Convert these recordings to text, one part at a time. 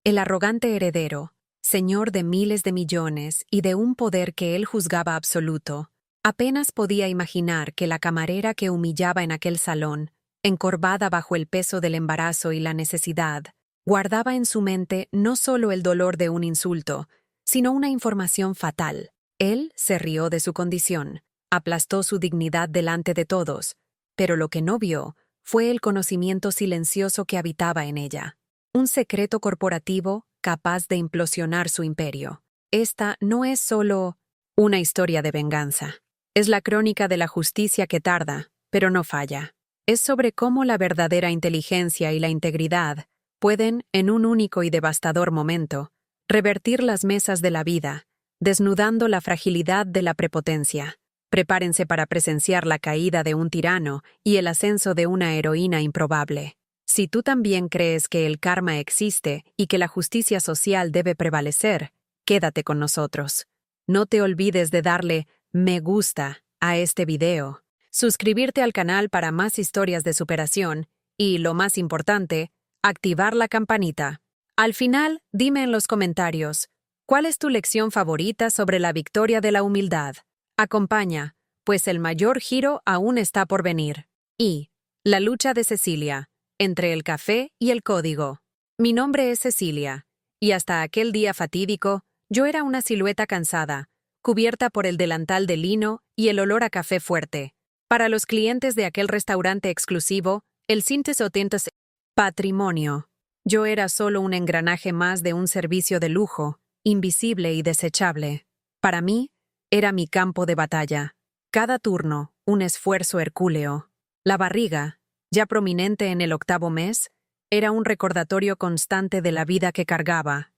El arrogante heredero, señor de miles de millones y de un poder que él juzgaba absoluto, apenas podía imaginar que la camarera que humillaba en aquel salón, encorvada bajo el peso del embarazo y la necesidad, guardaba en su mente no solo el dolor de un insulto, sino una información fatal. Él se rió de su condición, aplastó su dignidad delante de todos, pero lo que no vio fue el conocimiento silencioso que habitaba en ella. Un secreto corporativo capaz de implosionar su imperio. Esta no es solo una historia de venganza. Es la crónica de la justicia que tarda, pero no falla. Es sobre cómo la verdadera inteligencia y la integridad pueden, en un único y devastador momento, revertir las mesas de la vida, desnudando la fragilidad de la prepotencia. Prepárense para presenciar la caída de un tirano y el ascenso de una heroína improbable. Si tú también crees que el karma existe y que la justicia social debe prevalecer, quédate con nosotros. No te olvides de darle me gusta a este video, suscribirte al canal para más historias de superación y, lo más importante, activar la campanita. Al final, dime en los comentarios, ¿cuál es tu lección favorita sobre la victoria de la humildad? Acompaña, pues el mayor giro aún está por venir. Y la lucha de Cecilia, entre el café y el código. Mi nombre es Cecilia, y hasta aquel día fatídico, yo era una silueta cansada, cubierta por el delantal de lino y el olor a café fuerte. Para los clientes de aquel restaurante exclusivo, el Cintes Otentos Patrimonio. Yo era solo un engranaje más de un servicio de lujo, invisible y desechable. Para mí, era mi campo de batalla. Cada turno, un esfuerzo hercúleo. La barriga, ya prominente en el 8º mes, era un recordatorio constante de la vida que cargaba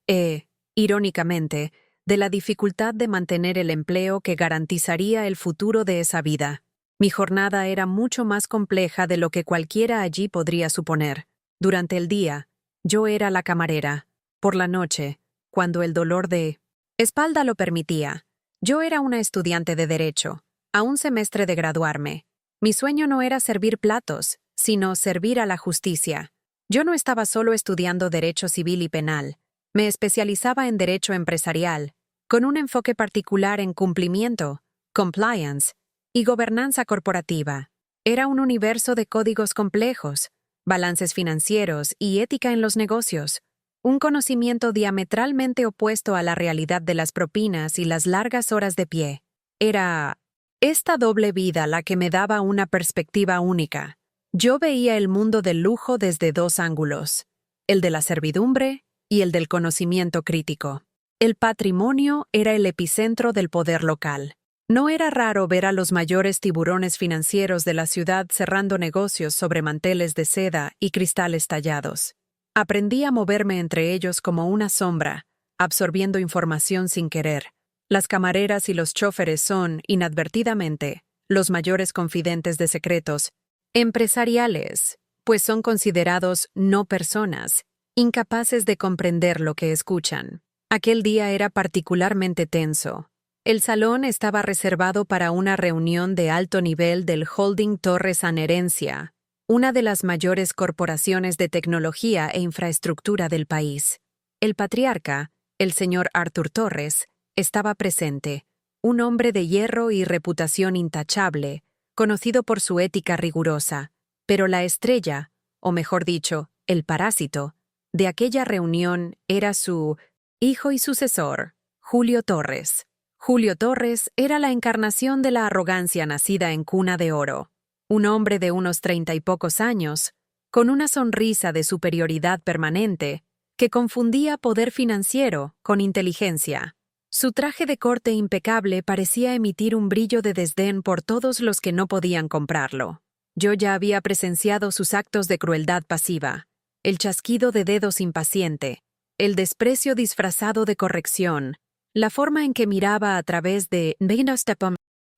irónicamente, de la dificultad de mantener el empleo que garantizaría el futuro de esa vida. Mi jornada era mucho más compleja de lo que cualquiera allí podría suponer. Durante el día, yo era la camarera. Por la noche, cuando el dolor de espalda lo permitía, yo era una estudiante de Derecho, a un semestre de graduarme. Mi sueño no era servir platos, sino servir a la justicia. Yo no estaba solo estudiando Derecho Civil y Penal. Me especializaba en Derecho Empresarial, con un enfoque particular en cumplimiento, compliance y gobernanza corporativa. Era un universo de códigos complejos, balances financieros y ética en los negocios, un conocimiento diametralmente opuesto a la realidad de las propinas y las largas horas de pie. Era esta doble vida la que me daba una perspectiva única. Yo veía el mundo del lujo desde dos ángulos, el de la servidumbre y el del conocimiento crítico. El patrimonio era el epicentro del poder local. No era raro ver a los mayores tiburones financieros de la ciudad cerrando negocios sobre manteles de seda y cristales tallados. Aprendí a moverme entre ellos como una sombra, absorbiendo información sin querer. Las camareras y los chóferes son, inadvertidamente, los mayores confidentes de secretos empresariales, pues son considerados no personas, incapaces de comprender lo que escuchan. Aquel día era particularmente tenso. El salón estaba reservado para una reunión de alto nivel del Holding Torres Herencia, una de las mayores corporaciones de tecnología e infraestructura del país. El patriarca, el señor Arthur Torres, estaba presente, un hombre de hierro y reputación intachable, conocido por su ética rigurosa, pero la estrella, o mejor dicho, el parásito, de aquella reunión era su hijo y sucesor, Julio Torres. Julio Torres era la encarnación de la arrogancia nacida en cuna de oro. Un hombre de unos 30 y pocos años, con una sonrisa de superioridad permanente, que confundía poder financiero con inteligencia. Su traje de corte impecable parecía emitir un brillo de desdén por todos los que no podían comprarlo. Yo ya había presenciado sus actos de crueldad pasiva, el chasquido de dedos impaciente, el desprecio disfrazado de corrección, la forma en que miraba a través de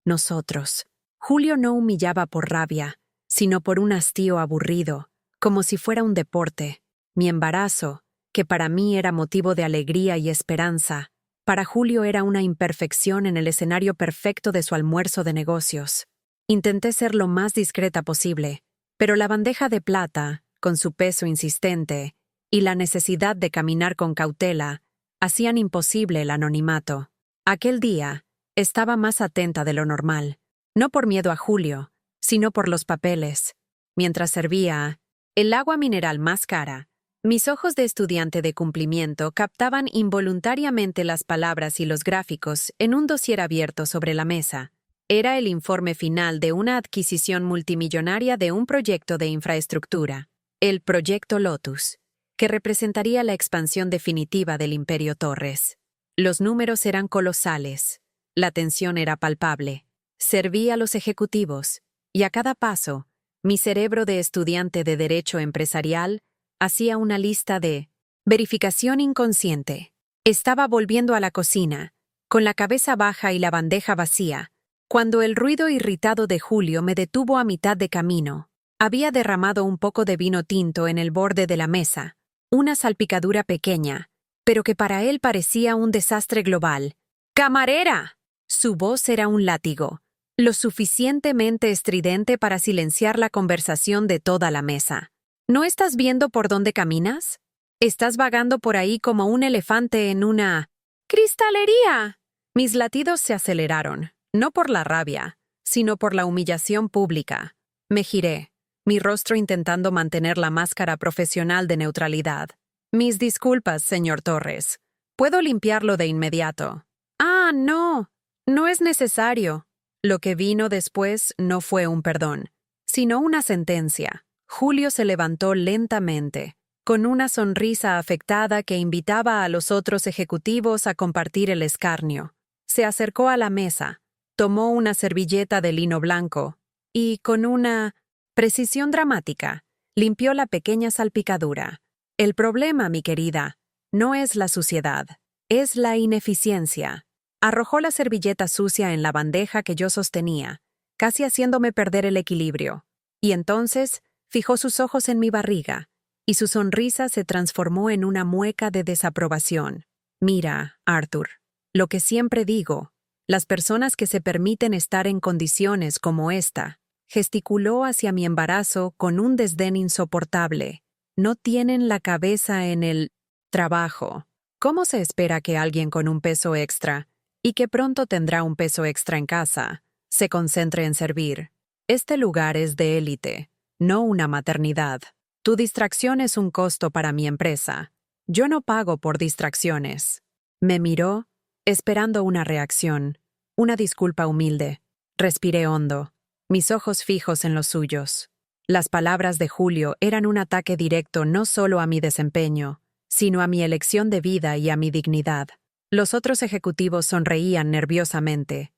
nosotros. Julio no humillaba por rabia, sino por un hastío aburrido, como si fuera un deporte. Mi embarazo, que para mí era motivo de alegría y esperanza, para Julio era una imperfección en el escenario perfecto de su almuerzo de negocios. Intenté ser lo más discreta posible, pero la bandeja de plata, con su peso insistente, y la necesidad de caminar con cautela hacían imposible el anonimato. Aquel día estaba más atenta de lo normal, no por miedo a Julio, sino por los papeles. Mientras servía el agua mineral más cara, mis ojos de estudiante de cumplimiento captaban involuntariamente las palabras y los gráficos en un dossier abierto sobre la mesa. Era el informe final de una adquisición multimillonaria de un proyecto de infraestructura, el Proyecto Lotus, que representaría la expansión definitiva del Imperio Torres. Los números eran colosales, la tensión era palpable. Serví a los ejecutivos, y a cada paso, mi cerebro de estudiante de Derecho Empresarial hacía una lista de verificación inconsciente. Estaba volviendo a la cocina, con la cabeza baja y la bandeja vacía, cuando el ruido irritado de Julio me detuvo a mitad de camino. Había derramado un poco de vino tinto en el borde de la mesa, una salpicadura pequeña, pero que para él parecía un desastre global. ¡Camarera! Su voz era un látigo, lo suficientemente estridente para silenciar la conversación de toda la mesa. ¿No estás viendo por dónde caminas? Estás vagando por ahí como un elefante en una cristalería. Mis latidos se aceleraron, no por la rabia, sino por la humillación pública. Me giré, mi rostro intentando mantener la máscara profesional de neutralidad. Mis disculpas, señor Torres. Puedo limpiarlo de inmediato. Ah, no, no es necesario. Lo que vino después no fue un perdón, sino una sentencia. Julio se levantó lentamente, con una sonrisa afectada que invitaba a los otros ejecutivos a compartir el escarnio. Se acercó a la mesa, tomó una servilleta de lino blanco y, con una precisión dramática, limpió la pequeña salpicadura. El problema, mi querida, no es la suciedad, es la ineficiencia. Arrojó la servilleta sucia en la bandeja que yo sostenía, casi haciéndome perder el equilibrio. Y entonces fijó sus ojos en mi barriga, y su sonrisa se transformó en una mueca de desaprobación. Mira, Arthur, lo que siempre digo, las personas que se permiten estar en condiciones como esta, gesticuló hacia mi embarazo con un desdén insoportable, no tienen la cabeza en el trabajo. ¿Cómo se espera que alguien con un peso extra, y que pronto tendrá un peso extra en casa, se concentre en servir? Este lugar es de élite, no una maternidad. Tu distracción es un costo para mi empresa. Yo no pago por distracciones. Me miró, esperando una reacción, una disculpa humilde. Respiré hondo, mis ojos fijos en los suyos. Las palabras de Julio eran un ataque directo no solo a mi desempeño, sino a mi elección de vida y a mi dignidad. Los otros ejecutivos sonreían nerviosamente.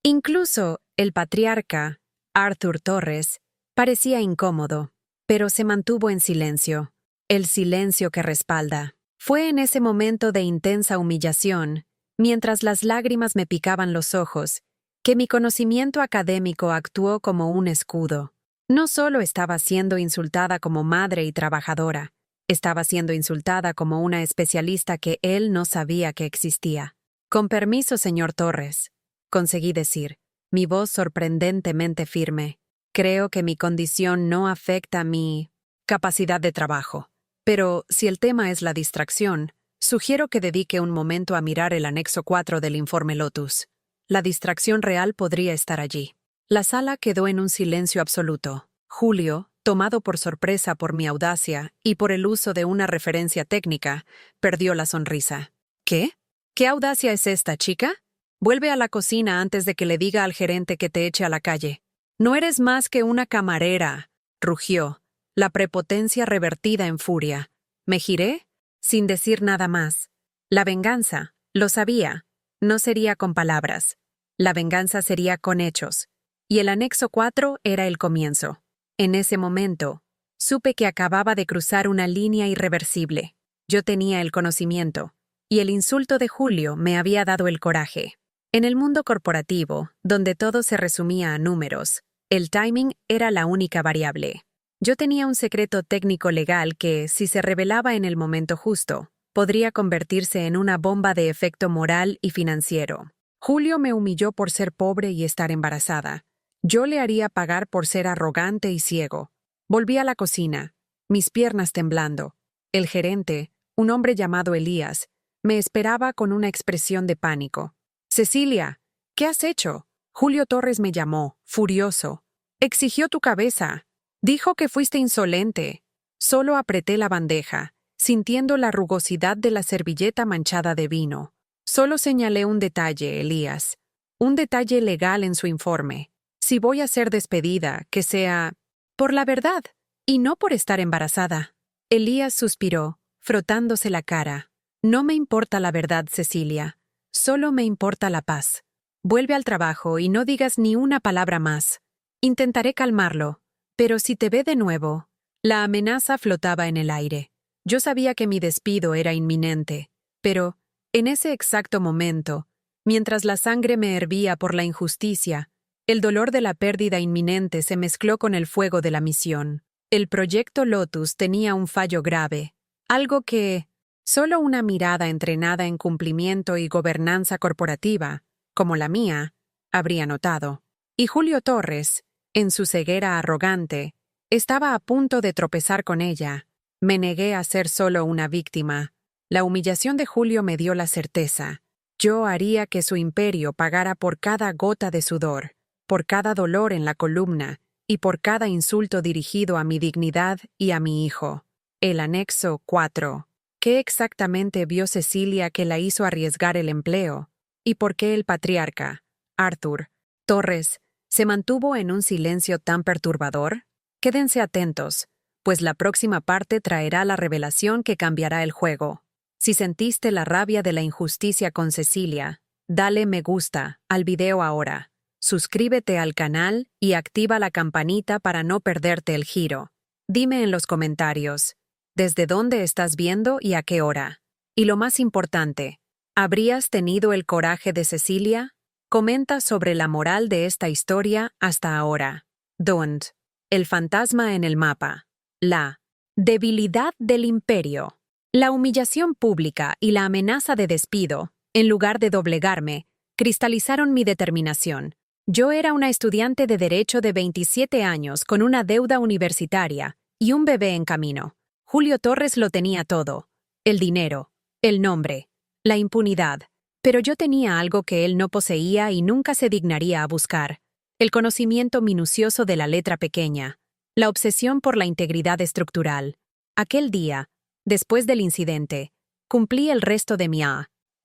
Incluso el patriarca, Arthur Torres, parecía incómodo, pero se mantuvo en silencio, el silencio que respalda. Fue en ese momento de intensa humillación, mientras las lágrimas me picaban los ojos, que mi conocimiento académico actuó como un escudo. No solo estaba siendo insultada como madre y trabajadora, estaba siendo insultada como una especialista que él no sabía que existía. Con permiso, señor Torres, conseguí decir, mi voz sorprendentemente firme. Creo que mi condición no afecta mi capacidad de trabajo. Pero si el tema es la distracción, sugiero que dedique un momento a mirar el anexo 4 del informe Lotus. La distracción real podría estar allí. La sala quedó en un silencio absoluto. Julio, tomado por sorpresa por mi audacia y por el uso de una referencia técnica, perdió la sonrisa. ¿Qué? ¿Qué audacia es esta, chica? Vuelve a la cocina antes de que le diga al gerente que te eche a la calle. No eres más que una camarera, rugió, la prepotencia revertida en furia. Me giré, sin decir nada más. La venganza, lo sabía, no sería con palabras. La venganza sería con hechos. Y el anexo 4 era el comienzo. En ese momento, supe que acababa de cruzar una línea irreversible. Yo tenía el conocimiento, y el insulto de Julio me había dado el coraje. En el mundo corporativo, donde todo se resumía a números, el timing era la única variable. Yo tenía un secreto técnico legal que, si se revelaba en el momento justo, podría convertirse en una bomba de efecto moral y financiero. Julio me humilló por ser pobre y estar embarazada. Yo le haría pagar por ser arrogante y ciego. Volví a la cocina, mis piernas temblando. El gerente, un hombre llamado Elías, me esperaba con una expresión de pánico. «Cecilia, ¿qué has hecho?» Julio Torres me llamó, furioso. «Exigió tu cabeza. Dijo que fuiste insolente». Solo apreté la bandeja, sintiendo la rugosidad de la servilleta manchada de vino. Solo señalé un detalle, Elías. Un detalle legal en su informe. Si voy a ser despedida, que sea por la verdad, y no por estar embarazada. Elías suspiró, frotándose la cara. «No me importa la verdad, Cecilia. Solo me importa la paz. Vuelve al trabajo y no digas ni una palabra más. Intentaré calmarlo, pero si te ve de nuevo». La amenaza flotaba en el aire. Yo sabía que mi despido era inminente, pero, en ese exacto momento, mientras la sangre me hervía por la injusticia, el dolor de la pérdida inminente se mezcló con el fuego de la misión. El proyecto Lotus tenía un fallo grave, algo que solo una mirada entrenada en cumplimiento y gobernanza corporativa, como la mía, habría notado. Y Julio Torres, en su ceguera arrogante, estaba a punto de tropezar con ella. Me negué a ser solo una víctima. La humillación de Julio me dio la certeza. Yo haría que su imperio pagara por cada gota de sudor, por cada dolor en la columna y por cada insulto dirigido a mi dignidad y a mi hijo. El anexo 4. ¿Qué exactamente vio Cecilia que la hizo arriesgar el empleo? ¿Y por qué el patriarca, Arthur Torres, se mantuvo en un silencio tan perturbador? Quédense atentos, pues la próxima parte traerá la revelación que cambiará el juego. Si sentiste la rabia de la injusticia con Cecilia, dale me gusta al video ahora. Suscríbete al canal y activa la campanita para no perderte el giro. Dime en los comentarios, ¿desde dónde estás viendo y a qué hora? Y lo más importante, ¿habrías tenido el coraje de Cecilia? Comenta sobre la moral de esta historia hasta ahora. Don't. El fantasma en el mapa. La debilidad del imperio. La humillación pública y la amenaza de despido, en lugar de doblegarme, cristalizaron mi determinación. Yo era una estudiante de Derecho de 27 años con una deuda universitaria y un bebé en camino. Julio Torres lo tenía todo: el dinero, el nombre, la impunidad. Pero yo tenía algo que él no poseía y nunca se dignaría a buscar: el conocimiento minucioso de la letra pequeña, la obsesión por la integridad estructural. Aquel día, después del incidente, cumplí el resto de mi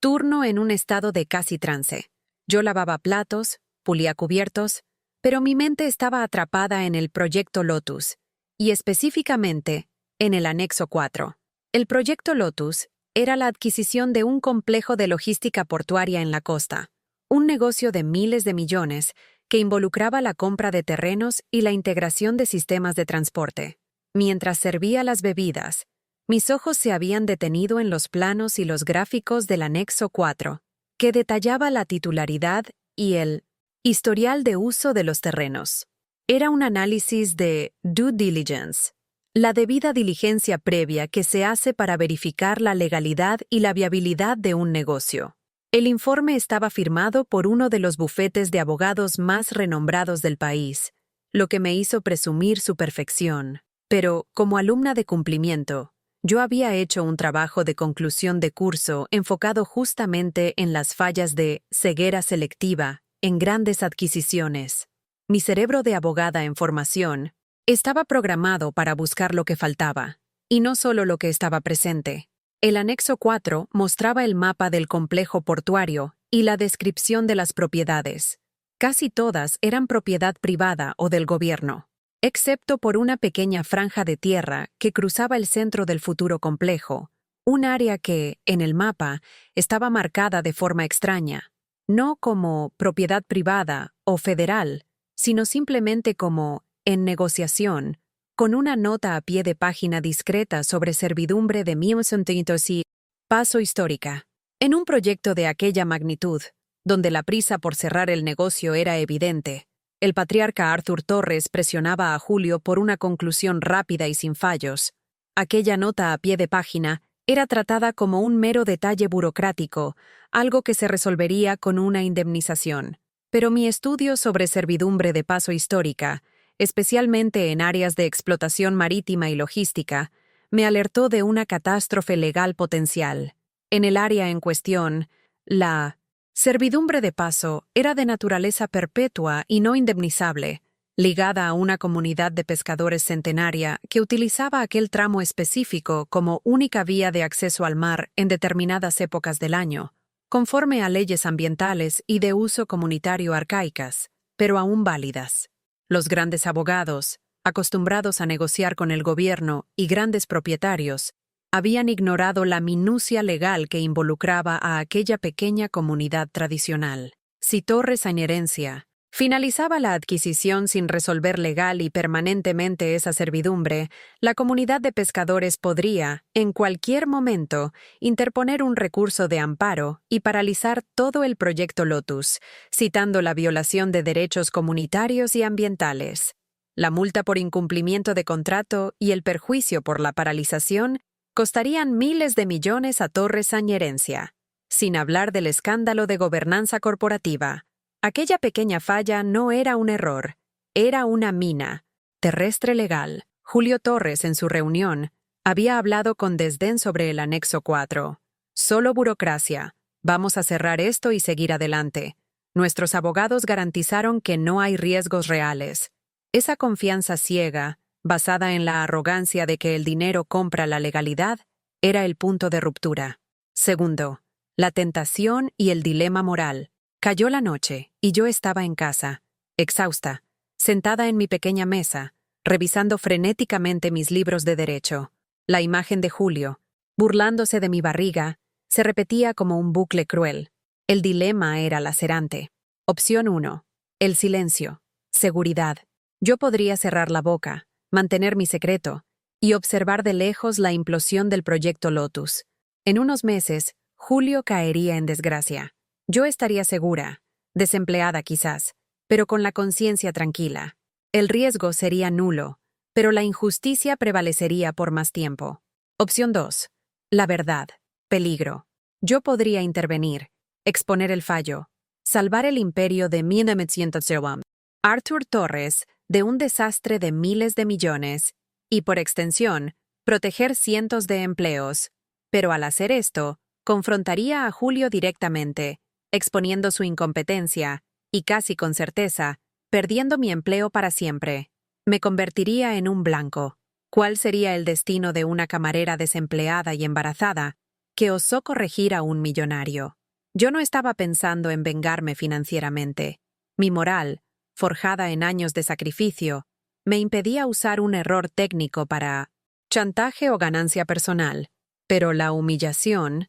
turno en un estado de casi trance. Yo lavaba platos, pulía cubiertos, pero mi mente estaba atrapada en el proyecto Lotus, y específicamente en el anexo 4. El proyecto Lotus era la adquisición de un complejo de logística portuaria en la costa, un negocio de miles de millones que involucraba la compra de terrenos y la integración de sistemas de transporte. Mientras servía las bebidas, mis ojos se habían detenido en los planos y los gráficos del anexo 4, que detallaba la titularidad y el historial de uso de los terrenos. Era un análisis de due diligence, la debida diligencia previa que se hace para verificar la legalidad y la viabilidad de un negocio. El informe estaba firmado por uno de los bufetes de abogados más renombrados del país, lo que me hizo presumir su perfección. Pero, como alumna de cumplimiento, yo había hecho un trabajo de conclusión de curso enfocado justamente en las fallas de ceguera selectiva en grandes adquisiciones. Mi cerebro de abogada en formación estaba programado para buscar lo que faltaba, y no solo lo que estaba presente. El anexo 4 mostraba el mapa del complejo portuario y la descripción de las propiedades. Casi todas eran propiedad privada o del gobierno, excepto por una pequeña franja de tierra que cruzaba el centro del futuro complejo, un área que, en el mapa, estaba marcada de forma extraña, no como propiedad privada o federal, sino simplemente como en negociación, con una nota a pie de página discreta sobre servidumbre de 1900 y paso histórica. En un proyecto de aquella magnitud, donde la prisa por cerrar el negocio era evidente, el patriarca Arthur Torres presionaba a Julio por una conclusión rápida y sin fallos. Aquella nota a pie de página era tratada como un mero detalle burocrático, algo que se resolvería con una indemnización. Pero mi estudio sobre servidumbre de paso histórica, especialmente en áreas de explotación marítima y logística, me alertó de una catástrofe legal potencial. En el área en cuestión, la servidumbre de paso era de naturaleza perpetua y no indemnizable, ligada a una comunidad de pescadores centenaria que utilizaba aquel tramo específico como única vía de acceso al mar en determinadas épocas del año, conforme a leyes ambientales y de uso comunitario arcaicas, pero aún válidas. Los grandes abogados, acostumbrados a negociar con el gobierno y grandes propietarios, habían ignorado la minucia legal que involucraba a aquella pequeña comunidad tradicional. Si Torres Sañerencia finalizaba la adquisición sin resolver legal y permanentemente esa servidumbre, la comunidad de pescadores podría, en cualquier momento, interponer un recurso de amparo y paralizar todo el proyecto Lotus, citando la violación de derechos comunitarios y ambientales. La multa por incumplimiento de contrato y el perjuicio por la paralización costarían miles de millones a Torres Sañerencia, sin hablar del escándalo de gobernanza corporativa. Aquella pequeña falla no era un error, era una mina terrestre legal. Julio Torres, en su reunión, había hablado con desdén sobre el anexo 4. Solo burocracia. Vamos a cerrar esto y seguir adelante. Nuestros abogados garantizaron que no hay riesgos reales. Esa confianza ciega, basada en la arrogancia de que el dinero compra la legalidad, era el punto de ruptura. Segundo, la tentación y el dilema moral. Cayó la noche y yo estaba en casa, exhausta, sentada en mi pequeña mesa, revisando frenéticamente mis libros de derecho. La imagen de Julio, burlándose de mi barriga, se repetía como un bucle cruel. El dilema era lacerante. Opción 1. El silencio. Seguridad. Yo podría cerrar la boca, mantener mi secreto y observar de lejos la implosión del proyecto Lotus. En unos meses, Julio caería en desgracia. Yo estaría segura, desempleada quizás, pero con la conciencia tranquila. El riesgo sería nulo, pero la injusticia prevalecería por más tiempo. Opción 2. La verdad. Peligro. Yo podría intervenir, exponer el fallo, salvar el imperio de 1901. Arthur Torres de un desastre de miles de millones y, por extensión, proteger cientos de empleos. Pero al hacer esto, confrontaría a Julio directamente, exponiendo su incompetencia y, casi con certeza, perdiendo mi empleo para siempre. Me convertiría en un blanco. ¿Cuál sería el destino de una camarera desempleada y embarazada que osó corregir a un millonario? Yo no estaba pensando en vengarme financieramente. Mi moral, forjada en años de sacrificio, me impedía usar un error técnico para chantaje o ganancia personal. Pero la humillación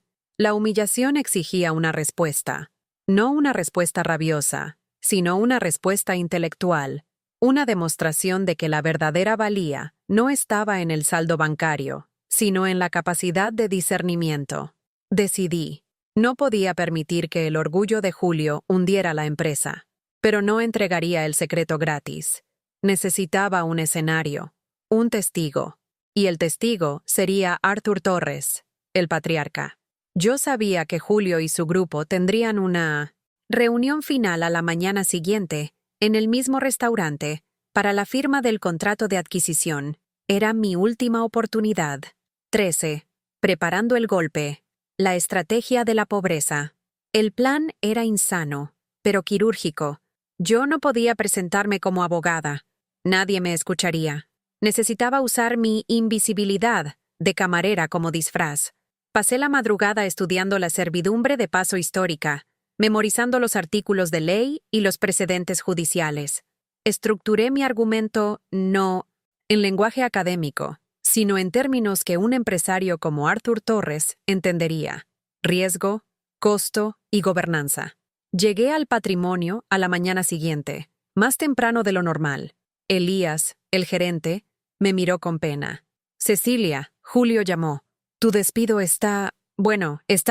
exigía una respuesta. No una respuesta rabiosa, sino una respuesta intelectual, una demostración de que la verdadera valía no estaba en el saldo bancario, sino en la capacidad de discernimiento. Decidí. No podía permitir que el orgullo de Julio hundiera la empresa. Pero no entregaría el secreto gratis. Necesitaba un escenario, un testigo. Y el testigo sería Arthur Torres, el patriarca. Yo sabía que Julio y su grupo tendrían una reunión final a la mañana siguiente, en el mismo restaurante, para la firma del contrato de adquisición. Era mi última oportunidad. 13. Preparando el golpe. La estrategia de la pobreza. El plan era insano, pero quirúrgico. Yo no podía presentarme como abogada. Nadie me escucharía. Necesitaba usar mi invisibilidad de camarera como disfraz. Pasé la madrugada estudiando la servidumbre de paso histórica, memorizando los artículos de ley y los precedentes judiciales. Estructuré mi argumento no en lenguaje académico, sino en términos que un empresario como Arthur Torres entendería: riesgo, costo y gobernanza. Llegué al patrimonio a la mañana siguiente, más temprano de lo normal. Elías, el gerente, me miró con pena. Cecilia, Julio llamó. Tu despido está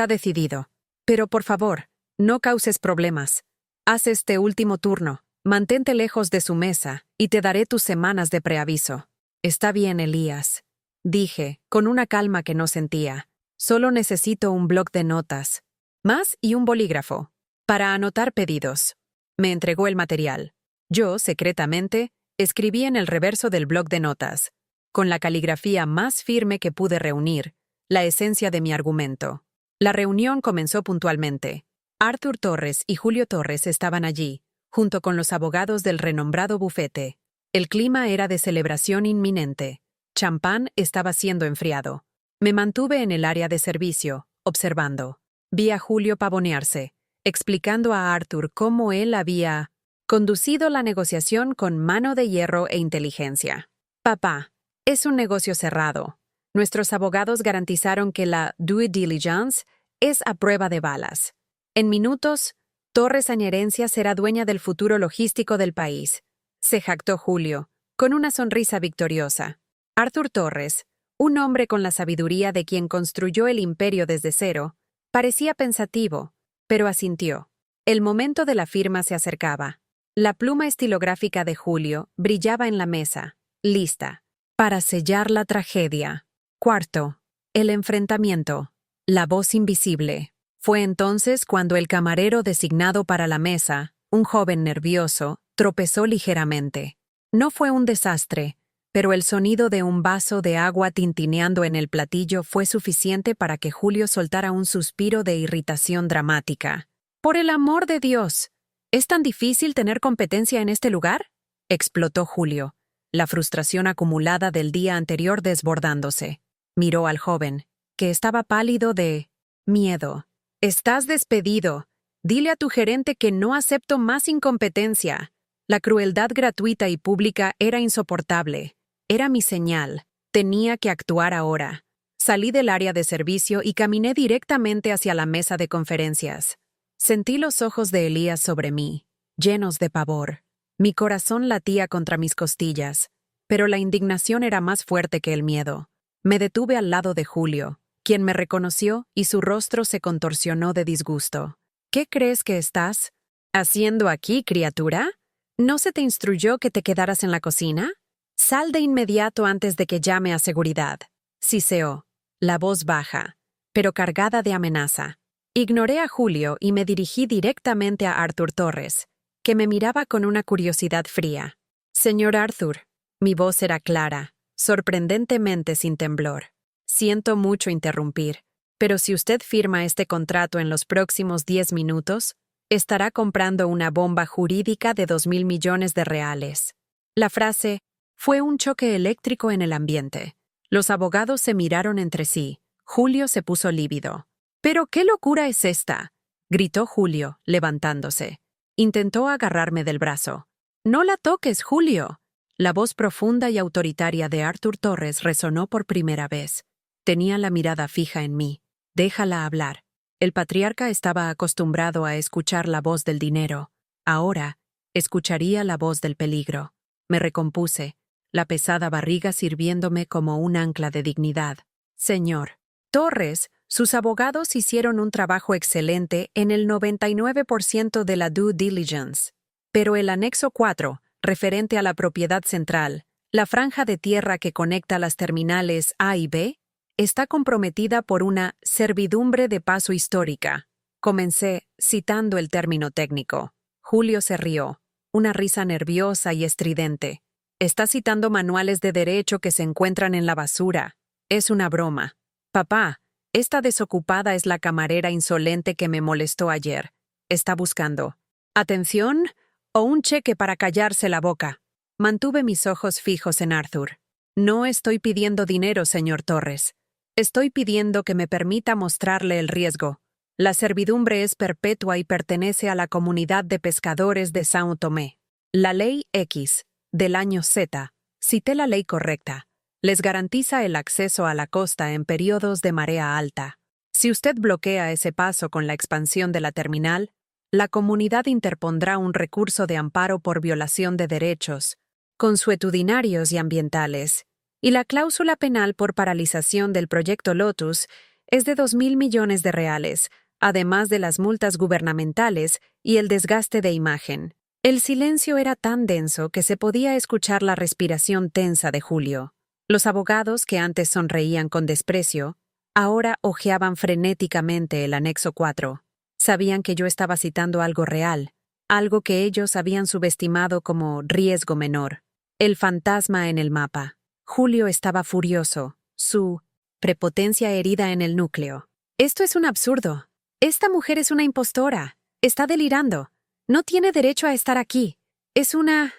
decidido. Pero por favor, no causes problemas. Haz este último turno, mantente lejos de su mesa y te daré tus semanas de preaviso. Está bien, Elías, dije, con una calma que no sentía. Solo necesito un bloc de notas, más y un bolígrafo, para anotar pedidos. Me entregó el material. Yo, secretamente, escribí en el reverso del bloc de notas: con la caligrafía más firme que pude reunir, la esencia de mi argumento. La reunión comenzó puntualmente. Arthur Torres y Julio Torres estaban allí, junto con los abogados del renombrado bufete. El clima era de celebración inminente. Champán estaba siendo enfriado. Me mantuve en el área de servicio, observando. Vi a Julio pavonearse, explicando a Arthur cómo él había conducido la negociación con mano de hierro e inteligencia. Papá, es un negocio cerrado. Nuestros abogados garantizaron que la due diligence es a prueba de balas. En minutos, Torres Añerencia será dueña del futuro logístico del país, se jactó Julio, con una sonrisa victoriosa. Arthur Torres, un hombre con la sabiduría de quien construyó el imperio desde cero, parecía pensativo, pero asintió. El momento de la firma se acercaba. La pluma estilográfica de Julio brillaba en la mesa, lista, para sellar la tragedia. Cuarto, el enfrentamiento. La voz invisible. Fue entonces cuando el camarero designado para la mesa, un joven nervioso, tropezó ligeramente. No fue un desastre, pero el sonido de un vaso de agua tintineando en el platillo fue suficiente para que Julio soltara un suspiro de irritación dramática. «¡Por el amor de Dios! ¿Es tan difícil tener competencia en este lugar?», explotó Julio, la frustración acumulada del día anterior desbordándose. Miró al joven, que estaba pálido de miedo. «Estás despedido. Dile a tu gerente que no acepto más incompetencia». La crueldad gratuita y pública era insoportable. Era mi señal. Tenía que actuar ahora. Salí del área de servicio y caminé directamente hacia la mesa de conferencias. Sentí los ojos de Elías sobre mí, llenos de pavor. Mi corazón latía contra mis costillas, pero la indignación era más fuerte que el miedo. Me detuve al lado de Julio, quien me reconoció y su rostro se contorsionó de disgusto. «¿Qué crees que estás haciendo aquí, criatura? ¿No se te instruyó que te quedaras en la cocina? Sal de inmediato antes de que llame a seguridad», siseó, la voz baja, pero cargada de amenaza. Ignoré a Julio y me dirigí directamente a Arthur Torres, que me miraba con una curiosidad fría. «Señor Arthur», mi voz era clara, sorprendentemente sin temblor. «Siento mucho interrumpir, pero si usted firma este contrato en los próximos 10 minutos, estará comprando una bomba jurídica de 2.000 millones de reales». La frase fue un choque eléctrico en el ambiente. Los abogados se miraron entre sí. Julio se puso lívido. «¿Pero qué locura es esta?», gritó Julio, levantándose. Intentó agarrarme del brazo. «No la toques, Julio». La voz profunda y autoritaria de Arthur Torres resonó por primera vez. Tenía la mirada fija en mí. «Déjala hablar». El patriarca estaba acostumbrado a escuchar la voz del dinero. Ahora, escucharía la voz del peligro. Me recompuse, la pesada barriga sirviéndome como un ancla de dignidad. «Señor Torres, sus abogados hicieron un trabajo excelente en el 99% de la due diligence. Pero el anexo 4, referente a la propiedad central, la franja de tierra que conecta las terminales A y B, está comprometida por una servidumbre de paso histórica». Comencé citando el término técnico. Julio se rió, una risa nerviosa y estridente. «Está citando manuales de derecho que se encuentran en la basura. Es una broma. Papá, esta desocupada es la camarera insolente que me molestó ayer. Está buscando atención o un cheque para callarse la boca». Mantuve mis ojos fijos en Arthur. «No estoy pidiendo dinero, señor Torres. Estoy pidiendo que me permita mostrarle el riesgo. La servidumbre es perpetua y pertenece a la comunidad de pescadores de São Tomé. La ley X, del año Z, cité la ley correcta, les garantiza el acceso a la costa en periodos de marea alta. Si usted bloquea ese paso con la expansión de la terminal, la comunidad interpondrá un recurso de amparo por violación de derechos consuetudinarios y ambientales, y la cláusula penal por paralización del proyecto Lotus es de 2.000 millones de reales, además de las multas gubernamentales y el desgaste de imagen». El silencio era tan denso que se podía escuchar la respiración tensa de Julio. Los abogados, que antes sonreían con desprecio, ahora hojeaban frenéticamente el anexo 4. Sabían que yo estaba citando algo real, algo que ellos habían subestimado como riesgo menor. El fantasma en el mapa. Julio estaba furioso, su prepotencia herida en el núcleo. Esto es un absurdo. Esta mujer es una impostora. Está delirando. No tiene derecho a estar aquí. Es una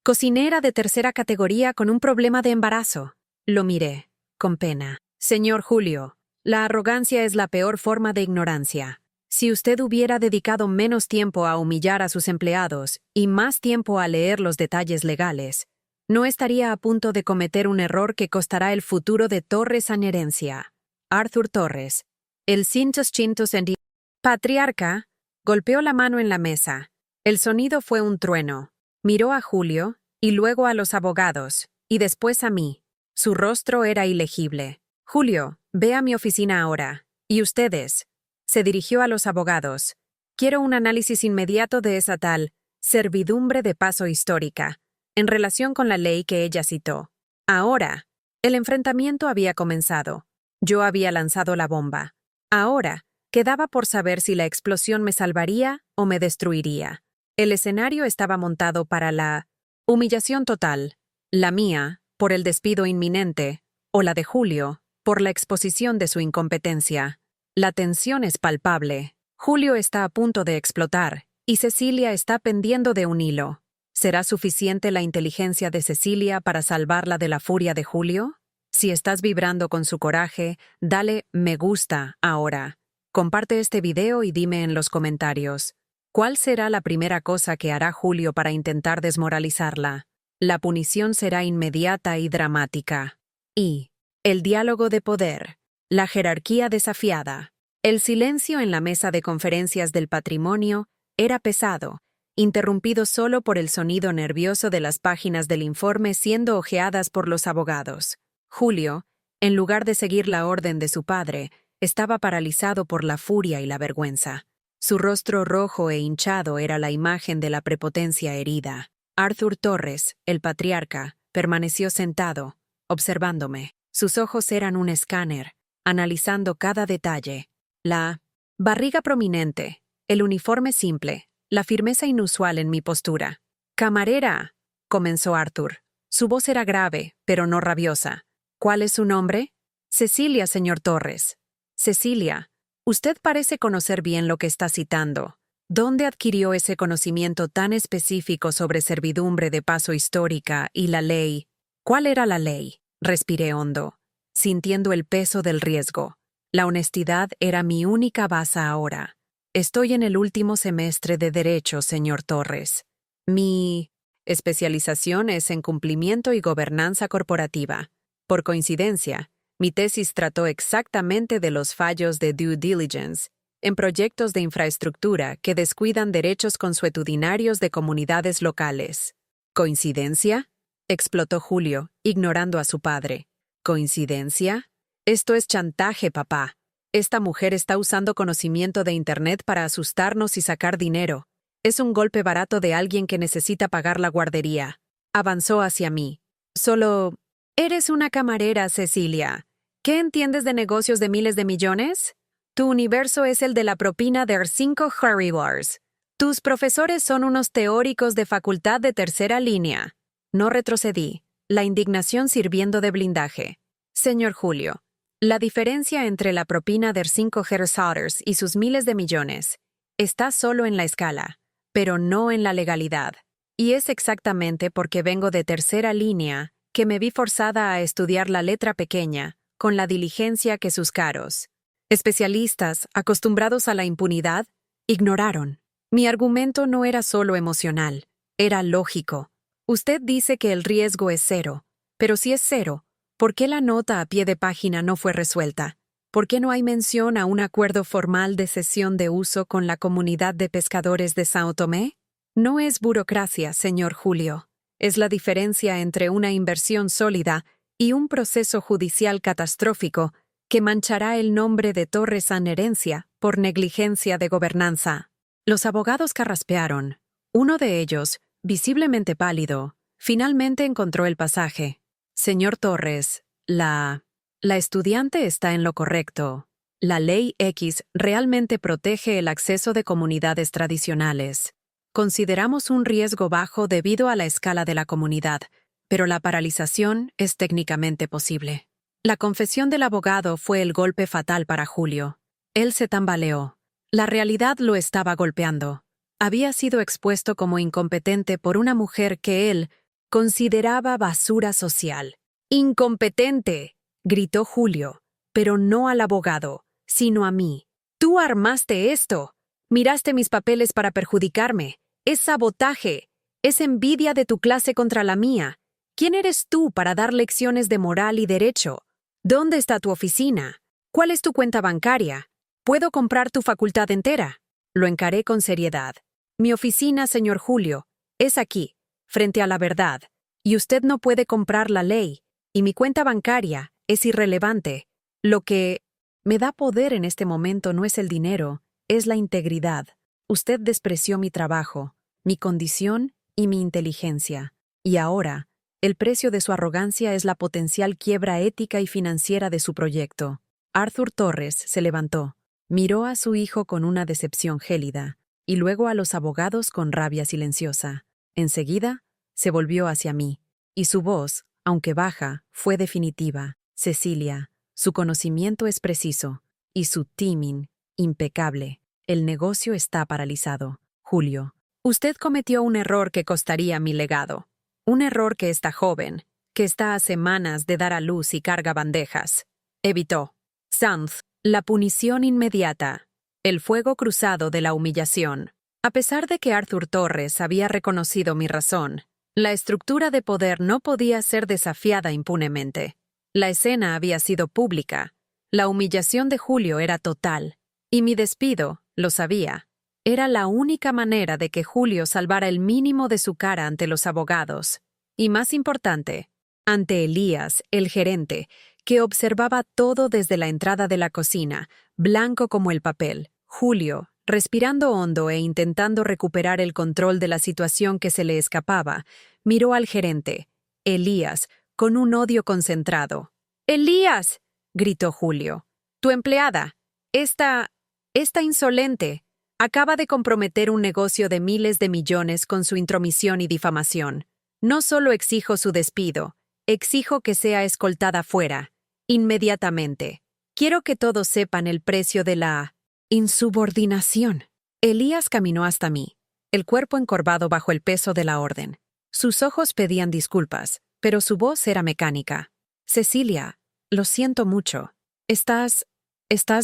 cocinera de tercera categoría con un problema de embarazo. Lo miré, con pena. Señor Julio, la arrogancia es la peor forma de ignorancia. Si usted hubiera dedicado menos tiempo a humillar a sus empleados y más tiempo a leer los detalles legales, no estaría a punto de cometer un error que costará el futuro de Torres en herencia. Arthur Torres, el 500 patriarca, golpeó la mano en la mesa. El sonido fue un trueno. Miró a Julio, y luego a los abogados, y después a mí. Su rostro era ilegible. Julio, ve a mi oficina ahora. ¿Y ustedes? Se dirigió a los abogados. Quiero un análisis inmediato de esa tal servidumbre de paso histórica, en relación con la ley que ella citó. Ahora, el enfrentamiento había comenzado. Yo había lanzado la bomba. Ahora, quedaba por saber si la explosión me salvaría o me destruiría. El escenario estaba montado para la humillación total, la mía, por el despido inminente, o la de Julio, por la exposición de su incompetencia. La tensión es palpable. Julio está a punto de explotar, y Cecilia está pendiendo de un hilo. ¿Será suficiente la inteligencia de Cecilia para salvarla de la furia de Julio? Si estás vibrando con su coraje, dale me gusta ahora. Comparte este video y dime en los comentarios. ¿Cuál será la primera cosa que hará Julio para intentar desmoralizarla? La punición será inmediata y dramática. Y el diálogo de poder, la jerarquía desafiada. El silencio en la mesa de conferencias del patrimonio era pesado, interrumpido solo por el sonido nervioso de las páginas del informe siendo hojeadas por los abogados. Julio, en lugar de seguir la orden de su padre, estaba paralizado por la furia y la vergüenza. Su rostro rojo e hinchado era la imagen de la prepotencia herida. Arthur Torres, el patriarca, permaneció sentado, observándome. Sus ojos eran un escáner, analizando cada detalle. La barriga prominente, el uniforme simple, la firmeza inusual en mi postura. «Camarera», comenzó Arthur. Su voz era grave, pero no rabiosa. «¿Cuál es su nombre?» «Cecilia, señor Torres». «Cecilia, usted parece conocer bien lo que está citando. ¿Dónde adquirió ese conocimiento tan específico sobre servidumbre de paso histórica y la ley?» «¿Cuál era la ley?» Respiré hondo, sintiendo el peso del riesgo. La honestidad era mi única base ahora. Estoy en el último semestre de Derecho, señor Torres. Mi especialización es en cumplimiento y gobernanza corporativa. Por coincidencia, mi tesis trató exactamente de los fallos de due diligence en proyectos de infraestructura que descuidan derechos consuetudinarios de comunidades locales. ¿Coincidencia?, explotó Julio, ignorando a su padre. ¿Coincidencia? Esto es chantaje, papá. Esta mujer está usando conocimiento de Internet para asustarnos y sacar dinero. Es un golpe barato de alguien que necesita pagar la guardería. Avanzó hacia mí. Solo... Eres una camarera, Cecilia. ¿Qué entiendes de negocios de miles de millones? Tu universo es el de la propina de 5 Harry Wars. Tus profesores son unos teóricos de facultad de tercera línea. No retrocedí, la indignación sirviendo de blindaje. Señor Julio, la diferencia entre la propina de 5 Harry y sus miles de millones está solo en la escala, pero no en la legalidad. Y es exactamente porque vengo de tercera línea que me vi forzada a estudiar la letra pequeña, con la diligencia que sus caros especialistas, acostumbrados a la impunidad, ignoraron. Mi argumento no era solo emocional, era lógico. Usted dice que el riesgo es cero, pero si es cero, ¿por qué la nota a pie de página no fue resuelta? ¿Por qué no hay mención a un acuerdo formal de cesión de uso con la comunidad de pescadores de São Tomé? No es burocracia, señor Julio. Es la diferencia entre una inversión sólida y un proceso judicial catastrófico que manchará el nombre de Torres en herencia por negligencia de gobernanza. Los abogados carraspearon. Uno de ellos, visiblemente pálido, finalmente encontró el pasaje. Señor Torres, la estudiante está en lo correcto. La Ley X realmente protege el acceso de comunidades tradicionales. Consideramos un riesgo bajo debido a la escala de la comunidad, pero la paralización es técnicamente posible. La confesión del abogado fue el golpe fatal para Julio. Él se tambaleó. La realidad lo estaba golpeando. Había sido expuesto como incompetente por una mujer que él consideraba basura social. ¡Incompetente!, gritó Julio, pero no al abogado, sino a mí. ¡Tú armaste esto! Miraste mis papeles para perjudicarme. Es sabotaje. Es envidia de tu clase contra la mía. ¿Quién eres tú para dar lecciones de moral y derecho? ¿Dónde está tu oficina? ¿Cuál es tu cuenta bancaria? ¿Puedo comprar tu facultad entera? Lo encaré con seriedad. Mi oficina, señor Julio, es aquí, frente a la verdad, y usted no puede comprar la ley, y mi cuenta bancaria es irrelevante. Lo que me da poder en este momento no es el dinero, es la integridad. Usted despreció mi trabajo, mi condición y mi inteligencia. Y ahora, el precio de su arrogancia es la potencial quiebra ética y financiera de su proyecto. Arthur Torres se levantó, miró a su hijo con una decepción gélida, y luego a los abogados con rabia silenciosa. Enseguida, se volvió hacia mí, y su voz, aunque baja, fue definitiva. Cecilia, su conocimiento es preciso, y su timing, impecable. El negocio está paralizado. Julio, usted cometió un error que costaría mi legado. Un error que esta joven, que está a semanas de dar a luz y carga bandejas, evitó. Sanz, la punición inmediata. El fuego cruzado de la humillación. A pesar de que Arthur Torres había reconocido mi razón, la estructura de poder no podía ser desafiada impunemente. La escena había sido pública. La humillación de Julio era total. Y mi despido, lo sabía, era la única manera de que Julio salvara el mínimo de su cara ante los abogados. Y más importante, ante Elías, el gerente, que observaba todo desde la entrada de la cocina, blanco como el papel. Julio, respirando hondo e intentando recuperar el control de la situación que se le escapaba, miró al gerente, Elías, con un odio concentrado. ¡Elías!, gritó Julio. Tu empleada, esta insolente, acaba de comprometer un negocio de miles de millones con su intromisión y difamación. No solo exijo su despido, exijo que sea escoltada fuera, inmediatamente. Quiero que todos sepan el precio de la insubordinación. Elías caminó hasta mí, el cuerpo encorvado bajo el peso de la orden. Sus ojos pedían disculpas, pero su voz era mecánica. Cecilia, lo siento mucho. Estás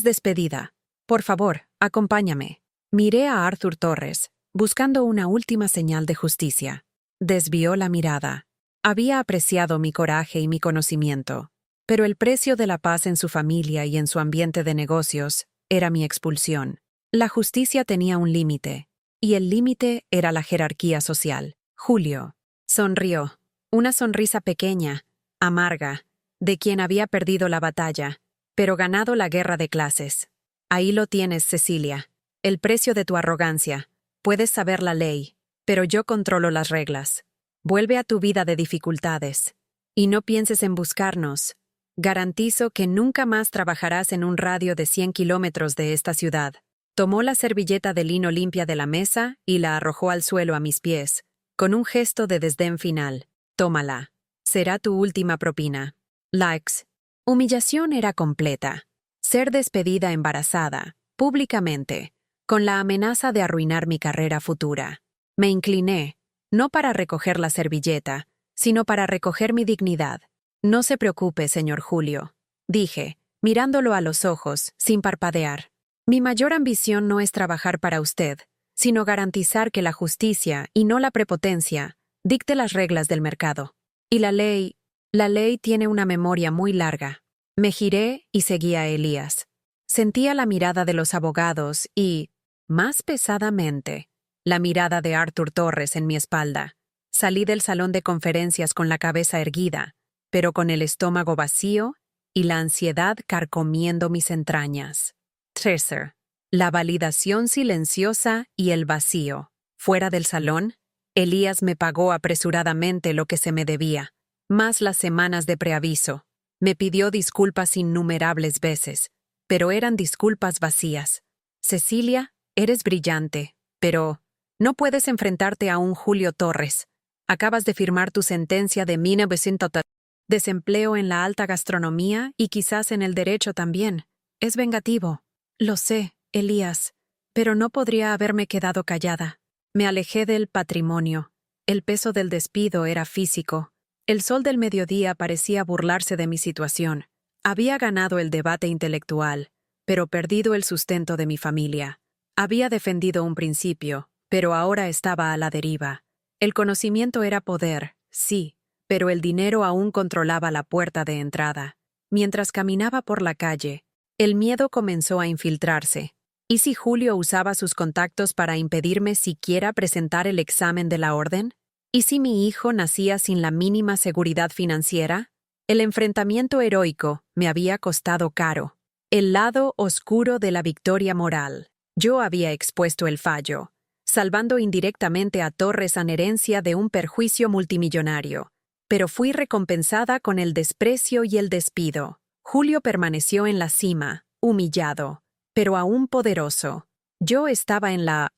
despedida. Por favor, acompáñame. Miré a Arthur Torres, buscando una última señal de justicia. Desvió la mirada. Había apreciado mi coraje y mi conocimiento, pero el precio de la paz en su familia y en su ambiente de negocios era mi expulsión. La justicia tenía un límite, y el límite era la jerarquía social. Julio sonrió, una sonrisa pequeña, amarga, de quien había perdido la batalla, pero ganado la guerra de clases. Ahí lo tienes, Cecilia. El precio de tu arrogancia. Puedes saber la ley, pero yo controlo las reglas. Vuelve a tu vida de dificultades. Y no pienses en buscarnos. Garantizo que nunca más trabajarás en un radio de 100 kilómetros de esta ciudad. Tomó la servilleta de lino limpia de la mesa y la arrojó al suelo a mis pies, con un gesto de desdén final. Tómala. Será tu última propina. Likes. Humillación era completa. Ser despedida embarazada, públicamente, con la amenaza de arruinar mi carrera futura. Me incliné, no para recoger la servilleta, sino para recoger mi dignidad. No se preocupe, señor Julio, dije, mirándolo a los ojos, sin parpadear. Mi mayor ambición no es trabajar para usted, sino garantizar que la justicia, y no la prepotencia, dicte las reglas del mercado. Y la ley tiene una memoria muy larga. Me giré y seguí a Elías. Sentía la mirada de los abogados y, más pesadamente, la mirada de Arthur Torres en mi espalda. Salí del salón de conferencias con la cabeza erguida, pero con el estómago vacío y la ansiedad carcomiendo mis entrañas. Tercer, la validación silenciosa y el vacío. Fuera del salón, Elías me pagó apresuradamente lo que se me debía, más las semanas de preaviso. Me pidió disculpas innumerables veces, pero eran disculpas vacías. Cecilia, eres brillante, pero no puedes enfrentarte a un Julio Torres. Acabas de firmar tu sentencia de 1900 desempleo en la alta gastronomía y quizás en el derecho también. Es vengativo. Lo sé, Elías, pero no podría haberme quedado callada. Me alejé del patrimonio. El peso del despido era físico. El sol del mediodía parecía burlarse de mi situación. Había ganado el debate intelectual, pero perdido el sustento de mi familia. Había defendido un principio, pero ahora estaba a la deriva. El conocimiento era poder, sí, pero el dinero aún controlaba la puerta de entrada. Mientras caminaba por la calle, el miedo comenzó a infiltrarse. ¿Y si Julio usaba sus contactos para impedirme siquiera presentar el examen de la orden? ¿Y si mi hijo nacía sin la mínima seguridad financiera? El enfrentamiento heroico me había costado caro. El lado oscuro de la victoria moral. Yo había expuesto el fallo, salvando indirectamente a Torres en herencia de un perjuicio multimillonario. Pero fui recompensada con el desprecio y el despido. Julio permaneció en la cima, humillado, pero aún poderoso. Yo estaba en la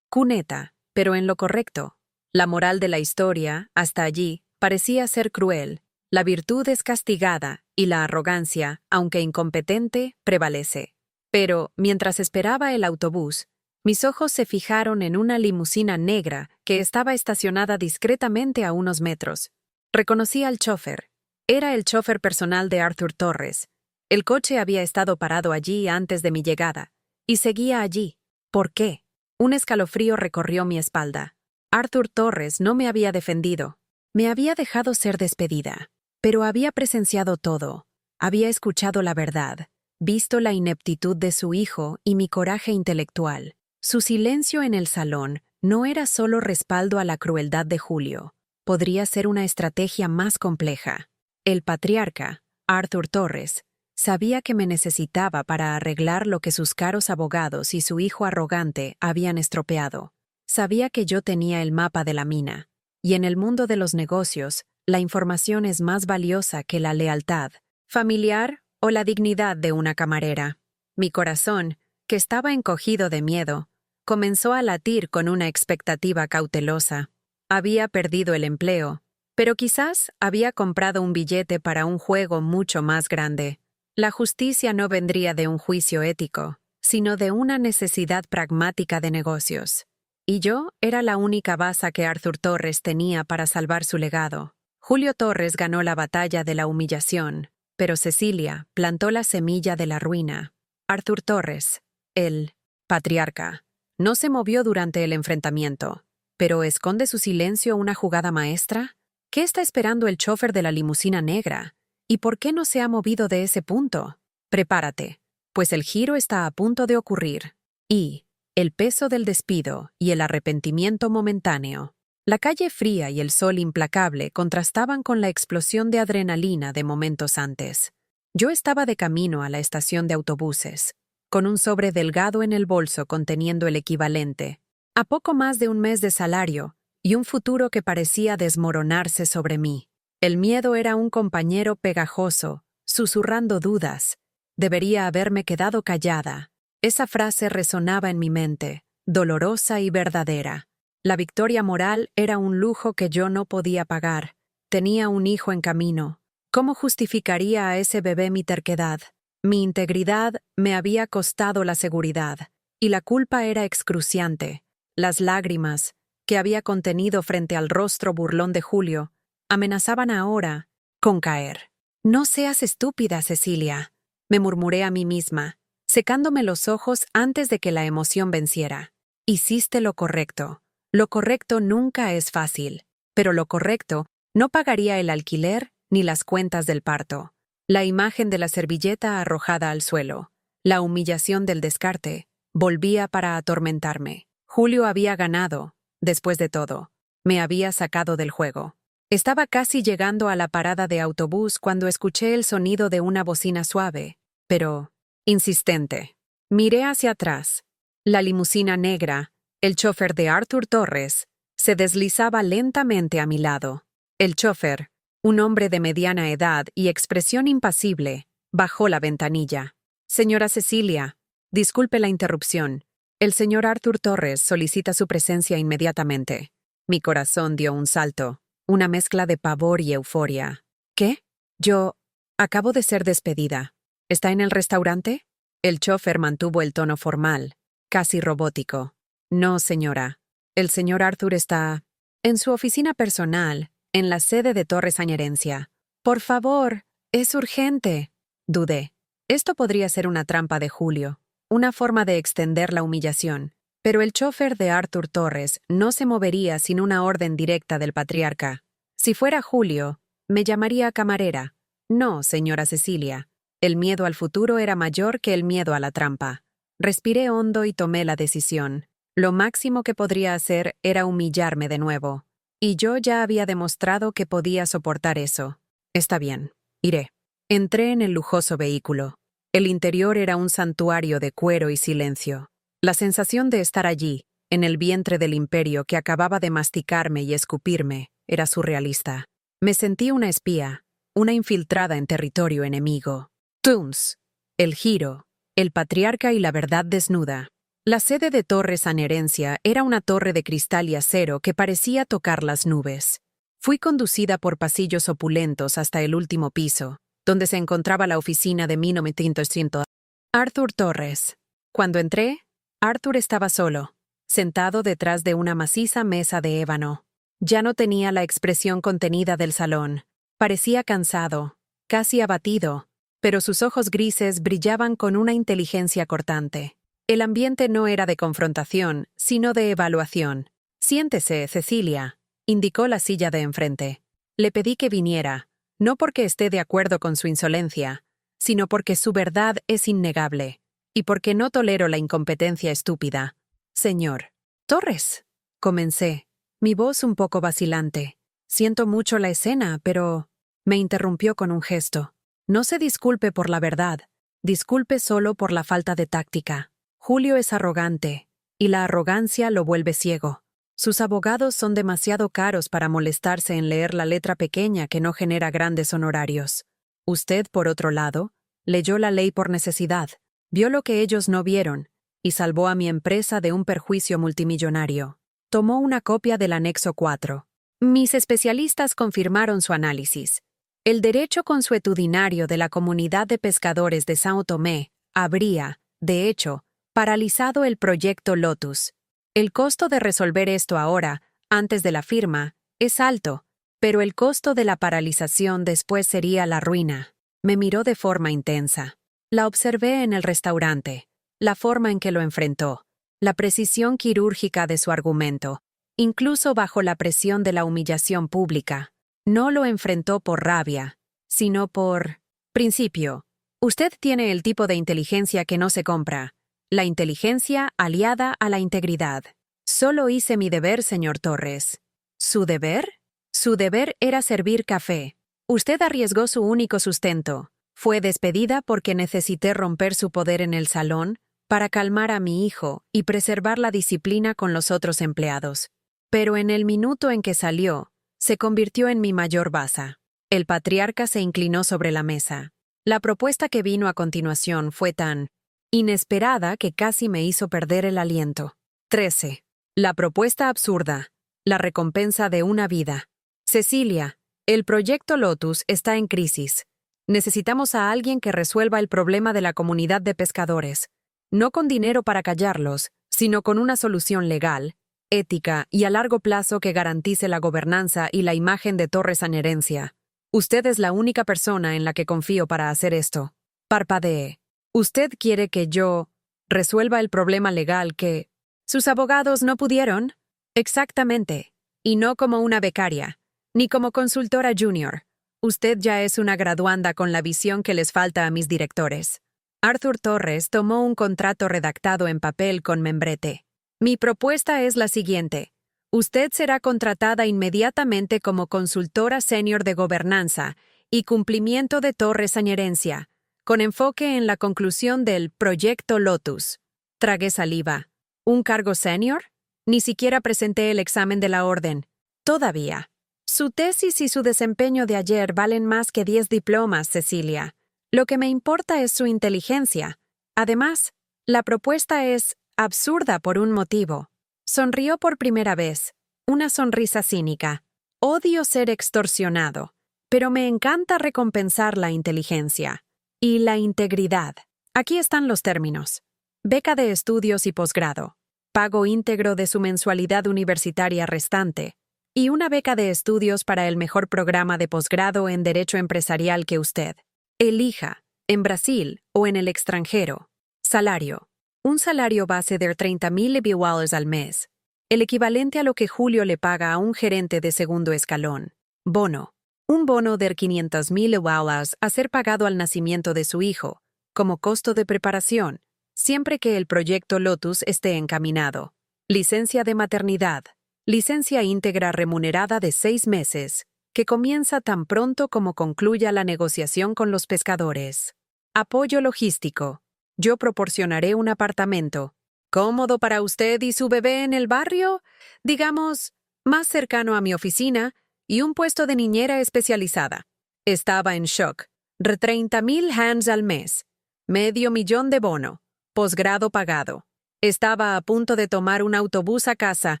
cuneta, pero en lo correcto. La moral de la historia, hasta allí, parecía ser cruel. La virtud es castigada y la arrogancia, aunque incompetente, prevalece. Pero, mientras esperaba el autobús, mis ojos se fijaron en una limusina negra que estaba estacionada discretamente a unos metros. Reconocí al chofer. Era el chofer personal de Arthur Torres. El coche había estado parado allí antes de mi llegada, y seguía allí. ¿Por qué? Un escalofrío recorrió mi espalda. Arthur Torres no me había defendido. Me había dejado ser despedida, pero había presenciado todo. Había escuchado la verdad, visto la ineptitud de su hijo y mi coraje intelectual. Su silencio en el salón no era solo respaldo a la crueldad de Julio. Podría ser una estrategia más compleja. El patriarca, Arthur Torres, sabía que me necesitaba para arreglar lo que sus caros abogados y su hijo arrogante habían estropeado. Sabía que yo tenía el mapa de la mina, y en el mundo de los negocios, la información es más valiosa que la lealtad familiar o la dignidad de una camarera. Mi corazón, que estaba encogido de miedo, comenzó a latir con una expectativa cautelosa. Había perdido el empleo, pero quizás había comprado un billete para un juego mucho más grande. La justicia no vendría de un juicio ético, sino de una necesidad pragmática de negocios. Y yo era la única baza que Arthur Torres tenía para salvar su legado. Julio Torres ganó la batalla de la humillación, pero Cecilia plantó la semilla de la ruina. Arthur Torres, el patriarca, no se movió durante el enfrentamiento. ¿Pero esconde su silencio una jugada maestra? ¿Qué está esperando el chofer de la limusina negra? ¿Y por qué no se ha movido de ese punto? Prepárate, pues el giro está a punto de ocurrir. Y el peso del despido y el arrepentimiento momentáneo. La calle fría y el sol implacable contrastaban con la explosión de adrenalina de momentos antes. Yo estaba de camino a la estación de autobuses, con un sobre delgado en el bolso conteniendo el equivalente a poco más de un mes de salario y un futuro que parecía desmoronarse sobre mí. El miedo era un compañero pegajoso, susurrando dudas. Debería haberme quedado callada. Esa frase resonaba en mi mente, dolorosa y verdadera. La victoria moral era un lujo que yo no podía pagar. Tenía un hijo en camino. ¿Cómo justificaría a ese bebé mi terquedad? Mi integridad me había costado la seguridad, y la culpa era excruciante. Las lágrimas, que había contenido frente al rostro burlón de Julio, amenazaban ahora con caer. «No seas estúpida, Cecilia», me murmuré a mí misma, secándome los ojos antes de que la emoción venciera. Hiciste lo correcto. Lo correcto nunca es fácil, pero lo correcto no pagaría el alquiler ni las cuentas del parto. La imagen de la servilleta arrojada al suelo, la humillación del descarte, volvía para atormentarme. Julio había ganado, después de todo. Me había sacado del juego. Estaba casi llegando a la parada de autobús cuando escuché el sonido de una bocina suave, pero insistente. Miré hacia atrás. La limusina negra, el chofer de Arthur Torres, se deslizaba lentamente a mi lado. El chofer, un hombre de mediana edad y expresión impasible, bajó la ventanilla. «Señora Cecilia, disculpe la interrupción. El señor Arthur Torres solicita su presencia inmediatamente». Mi corazón dio un salto, una mezcla de pavor y euforia. ¿Qué? Yo acabo de ser despedida. ¿Está en el restaurante? El chofer mantuvo el tono formal, casi robótico. No, señora. El señor Arthur está en su oficina personal, en la sede de Torres Añerencia. Por favor, es urgente. Dudé. Esto podría ser una trampa de Julio, una forma de extender la humillación. Pero el chofer de Arthur Torres no se movería sin una orden directa del patriarca. Si fuera Julio, me llamaría camarera. No, señora Cecilia. El miedo al futuro era mayor que el miedo a la trampa. Respiré hondo y tomé la decisión. Lo máximo que podría hacer era humillarme de nuevo. Y yo ya había demostrado que podía soportar eso. Está bien, iré. Entré en el lujoso vehículo. El interior era un santuario de cuero y silencio. La sensación de estar allí, en el vientre del imperio que acababa de masticarme y escupirme, era surrealista. Me sentí una espía, una infiltrada en territorio enemigo. Toons, el giro, el patriarca y la verdad desnuda. La sede de Torres Añerencia era una torre de cristal y acero que parecía tocar las nubes. Fui conducida por pasillos opulentos hasta el último piso, donde se encontraba la oficina de 1900. Arthur Torres. Cuando entré, Arthur estaba solo, sentado detrás de una maciza mesa de ébano. Ya no tenía la expresión contenida del salón. Parecía cansado, casi abatido, pero sus ojos grises brillaban con una inteligencia cortante. El ambiente no era de confrontación, sino de evaluación. «Siéntese, Cecilia», indicó la silla de enfrente. Le pedí que viniera, no porque esté de acuerdo con su insolencia, sino porque su verdad es innegable, y porque no tolero la incompetencia estúpida. «Señor Torres», comencé, mi voz un poco vacilante. «Siento mucho la escena, pero…» Me interrumpió con un gesto. «No se disculpe por la verdad, disculpe solo por la falta de táctica. Julio es arrogante, y la arrogancia lo vuelve ciego. Sus abogados son demasiado caros para molestarse en leer la letra pequeña que no genera grandes honorarios. Usted, por otro lado, leyó la ley por necesidad, vio lo que ellos no vieron, y salvó a mi empresa de un perjuicio multimillonario. Tomó una copia del anexo 4. Mis especialistas confirmaron su análisis. El derecho consuetudinario de la comunidad de pescadores de São Tomé habría, de hecho, paralizado el proyecto Lotus. El costo de resolver esto ahora, antes de la firma, es alto, pero el costo de la paralización después sería la ruina. Me miró de forma intensa. La observé en el restaurante, la forma en que lo enfrentó, la precisión quirúrgica de su argumento, incluso bajo la presión de la humillación pública. No lo enfrentó por rabia, sino por principio. Usted tiene el tipo de inteligencia que no se compra. La inteligencia aliada a la integridad. Solo hice mi deber, señor Torres. ¿Su deber? Su deber era servir café. Usted arriesgó su único sustento. Fue despedida porque necesité romper su poder en el salón para calmar a mi hijo y preservar la disciplina con los otros empleados. Pero en el minuto en que salió, se convirtió en mi mayor baza. El patriarca se inclinó sobre la mesa. La propuesta que vino a continuación fue tan inesperada que casi me hizo perder el aliento. 13. La propuesta absurda. La recompensa de una vida. Cecilia, el proyecto Lotus está en crisis. Necesitamos a alguien que resuelva el problema de la comunidad de pescadores. No con dinero para callarlos, sino con una solución legal, ética y a largo plazo que garantice la gobernanza y la imagen de Torres Añerencia. Usted es la única persona en la que confío para hacer esto. Parpadeé. ¿Usted quiere que yo resuelva el problema legal que sus abogados no pudieron? Exactamente. Y no como una becaria, ni como consultora junior. Usted ya es una graduanda con la visión que les falta a mis directores. Arthur Torres tomó un contrato redactado en papel con membrete. Mi propuesta es la siguiente. Usted será contratada inmediatamente como consultora senior de gobernanza y cumplimiento de Torres Añerencia, con enfoque en la conclusión del Proyecto Lotus. Tragué saliva. ¿Un cargo senior? Ni siquiera presenté el examen de la orden. Todavía. Su tesis y su desempeño de ayer valen más que 10 diplomas, Cecilia. Lo que me importa es su inteligencia. Además, la propuesta es absurda por un motivo. Sonrió por primera vez. Una sonrisa cínica. Odio ser extorsionado, pero me encanta recompensar la inteligencia y la integridad. Aquí están los términos. Beca de estudios y posgrado. Pago íntegro de su mensualidad universitaria restante. Y una beca de estudios para el mejor programa de posgrado en Derecho Empresarial que usted elija, en Brasil o en el extranjero. Salario. Un salario base de $30,000 al mes, el equivalente a lo que Julio le paga a un gerente de segundo escalón. Bono. Un bono de $500,000 a ser pagado al nacimiento de su hijo, como costo de preparación, siempre que el proyecto Lotus esté encaminado. Licencia de maternidad. Licencia íntegra remunerada de 6 meses, que comienza tan pronto como concluya la negociación con los pescadores. Apoyo logístico. Yo proporcionaré un apartamento, cómodo para usted y su bebé en el barrio, digamos, más cercano a mi oficina, y un puesto de niñera especializada. Estaba en shock. 30,000 hands al mes. $500,000 de bono. Posgrado pagado. Estaba a punto de tomar un autobús a casa,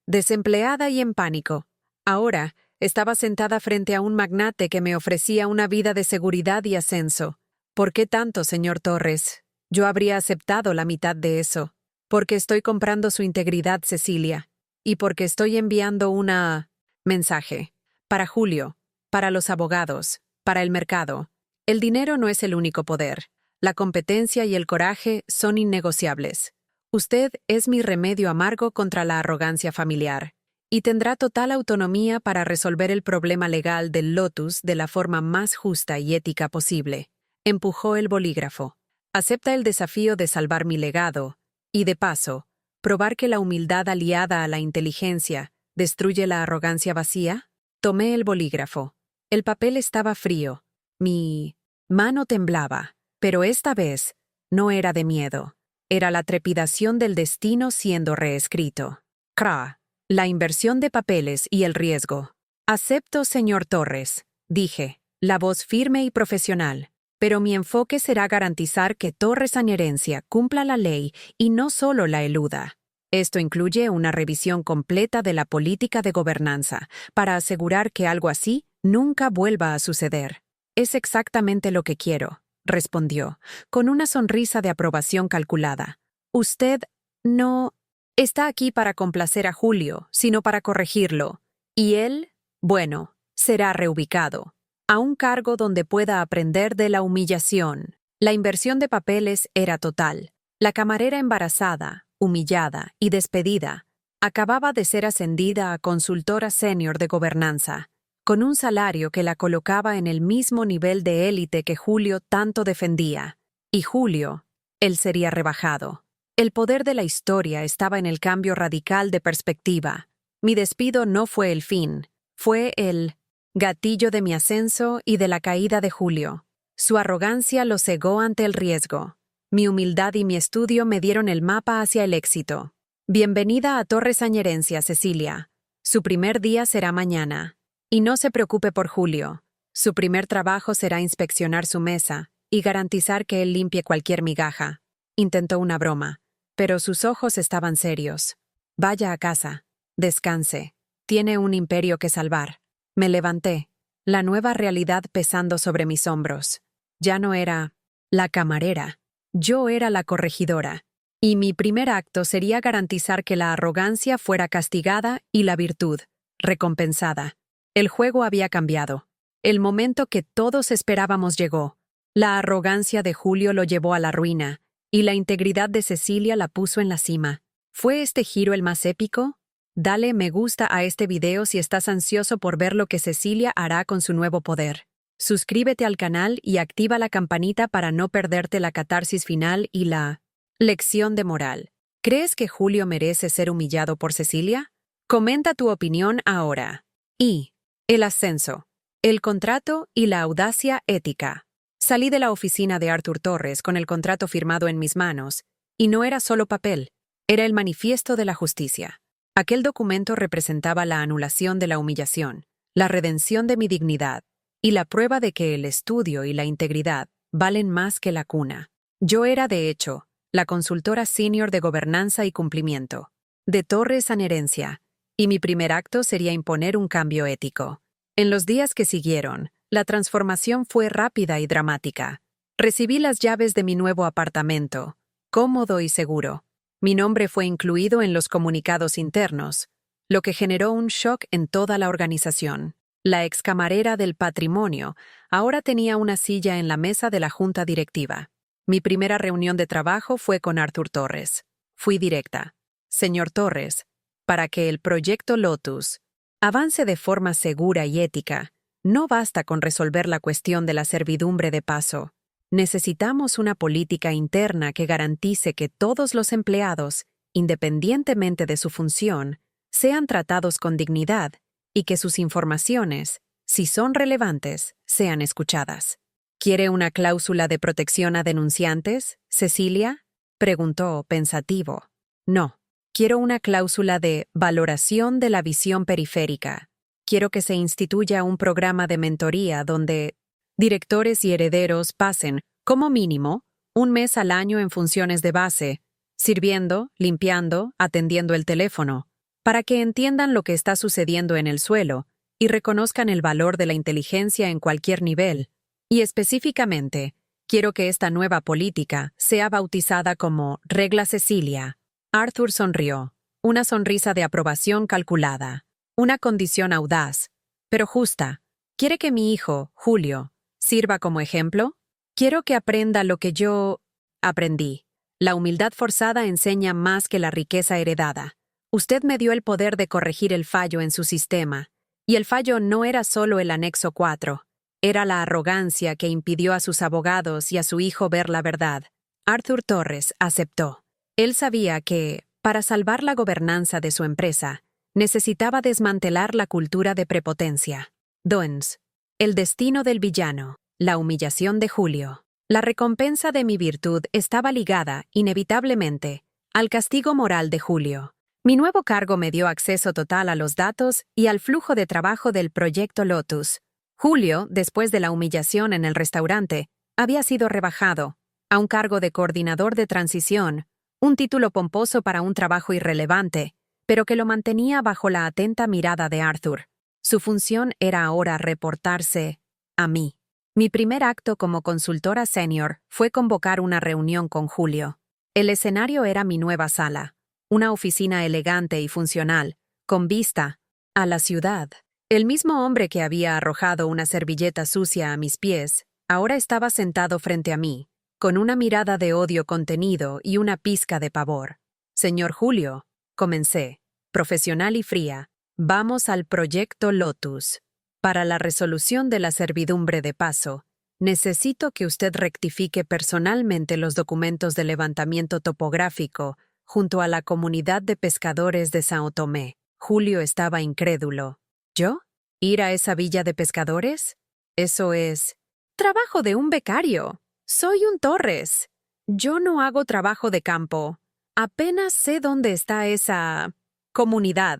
desempleada y en pánico. Ahora, estaba sentada frente a un magnate que me ofrecía una vida de seguridad y ascenso. ¿Por qué tanto, señor Torres? Yo habría aceptado la mitad de eso. Porque estoy comprando su integridad, Cecilia. Y porque estoy enviando una mensaje. Para Julio, para los abogados, para el mercado. El dinero no es el único poder. La competencia y el coraje son innegociables. Usted es mi remedio amargo contra la arrogancia familiar, y tendrá total autonomía para resolver el problema legal del Lotus de la forma más justa y ética posible. Empujó el bolígrafo. Acepta el desafío de salvar mi legado, y de paso, probar que la humildad aliada a la inteligencia destruye la arrogancia vacía. Tomé el bolígrafo. El papel estaba frío. Mi mano temblaba, pero esta vez no era de miedo. Era la trepidación del destino siendo reescrito. CRA. La inversión de papeles y el riesgo. Acepto, señor Torres, dije, la voz firme y profesional, pero mi enfoque será garantizar que Torres Añerencia cumpla la ley y no solo la eluda. Esto incluye una revisión completa de la política de gobernanza para asegurar que algo así nunca vuelva a suceder. Es exactamente lo que quiero, respondió, con una sonrisa de aprobación calculada. Usted no está aquí para complacer a Julio, sino para corregirlo. Y él, bueno, será reubicado a un cargo donde pueda aprender de la humillación. La inversión de papeles era total. La camarera embarazada, humillada y despedida, acababa de ser ascendida a consultora senior de gobernanza, con un salario que la colocaba en el mismo nivel de élite que Julio tanto defendía. Y Julio, él sería rebajado. El poder de la historia estaba en el cambio radical de perspectiva. Mi despido no fue el fin, fue el gatillo de mi ascenso y de la caída de Julio. Su arrogancia lo cegó ante el riesgo. Mi humildad y mi estudio me dieron el mapa hacia el éxito. Bienvenida a Torres Añerencia, Cecilia. Su primer día será mañana. Y no se preocupe por Julio. Su primer trabajo será inspeccionar su mesa y garantizar que él limpie cualquier migaja. Intentó una broma, pero sus ojos estaban serios. Vaya a casa. Descanse. Tiene un imperio que salvar. Me levanté, la nueva realidad pesando sobre mis hombros. Ya no era la camarera. Yo era la corregidora. Y mi primer acto sería garantizar que la arrogancia fuera castigada y la virtud recompensada. El juego había cambiado. El momento que todos esperábamos llegó. La arrogancia de Julio lo llevó a la ruina, y la integridad de Cecilia la puso en la cima. ¿Fue este giro el más épico? Dale me gusta a este video si estás ansioso por ver lo que Cecilia hará con su nuevo poder. Suscríbete al canal y activa la campanita para no perderte la catarsis final y la lección de moral. ¿Crees que Julio merece ser humillado por Cecilia? Comenta tu opinión ahora. Y el ascenso, el contrato y la audacia ética. Salí de la oficina de Arthur Torres con el contrato firmado en mis manos, y no era solo papel, era el manifiesto de la justicia. Aquel documento representaba la anulación de la humillación, la redención de mi dignidad, y la prueba de que el estudio y la integridad valen más que la cuna. Yo era, de hecho, la consultora senior de gobernanza y cumplimiento de Torres Añerencia, y mi primer acto sería imponer un cambio ético. En los días que siguieron, la transformación fue rápida y dramática. Recibí las llaves de mi nuevo apartamento, cómodo y seguro. Mi nombre fue incluido en los comunicados internos, lo que generó un shock en toda la organización. La excamarera del patrimonio ahora tenía una silla en la mesa de la junta directiva. Mi primera reunión de trabajo fue con Arthur Torres. Fui directa. Señor Torres, para que el proyecto Lotus avance de forma segura y ética, no basta con resolver la cuestión de la servidumbre de paso. Necesitamos una política interna que garantice que todos los empleados, independientemente de su función, sean tratados con dignidad y que sus informaciones, si son relevantes, sean escuchadas. ¿Quiere una cláusula de protección a denunciantes, Cecilia?, preguntó pensativo. No. Quiero una cláusula de valoración de la visión periférica. Quiero que se instituya un programa de mentoría donde directores y herederos pasen, como mínimo, un mes al año en funciones de base, sirviendo, limpiando, atendiendo el teléfono, para que entiendan lo que está sucediendo en el suelo y reconozcan el valor de la inteligencia en cualquier nivel. Y específicamente, quiero que esta nueva política sea bautizada como Regla Cecilia. Arthur sonrió, una sonrisa de aprobación calculada, una condición audaz, pero justa. ¿Quiere que mi hijo, Julio, sirva como ejemplo? Quiero que aprenda lo que yo aprendí. La humildad forzada enseña más que la riqueza heredada. Usted me dio el poder de corregir el fallo en su sistema, y el fallo no era solo el anexo 4, era la arrogancia que impidió a sus abogados y a su hijo ver la verdad. Arthur Torres aceptó. Él sabía que, para salvar la gobernanza de su empresa, necesitaba desmantelar la cultura de prepotencia. Dons. El destino del villano. La humillación de Julio. La recompensa de mi virtud estaba ligada, inevitablemente, al castigo moral de Julio. Mi nuevo cargo me dio acceso total a los datos y al flujo de trabajo del proyecto Lotus. Julio, después de la humillación en el restaurante, había sido rebajado a un cargo de coordinador de transición, un título pomposo para un trabajo irrelevante, pero que lo mantenía bajo la atenta mirada de Arthur. Su función era ahora reportarse a mí. Mi primer acto como consultora senior fue convocar una reunión con Julio. El escenario era mi nueva sala, una oficina elegante y funcional, con vista a la ciudad. El mismo hombre que había arrojado una servilleta sucia a mis pies, ahora estaba sentado frente a mí, con una mirada de odio contenido y una pizca de pavor. Señor Julio, comencé, profesional y fría, vamos al proyecto Lotus. Para la resolución de la servidumbre de paso, necesito que usted rectifique personalmente los documentos de levantamiento topográfico junto a la comunidad de pescadores de São Tomé. Julio estaba incrédulo. ¿Yo? ¿Ir a esa villa de pescadores? Eso es trabajo de un becario. Soy un Torres. Yo no hago trabajo de campo. Apenas sé dónde está esa comunidad.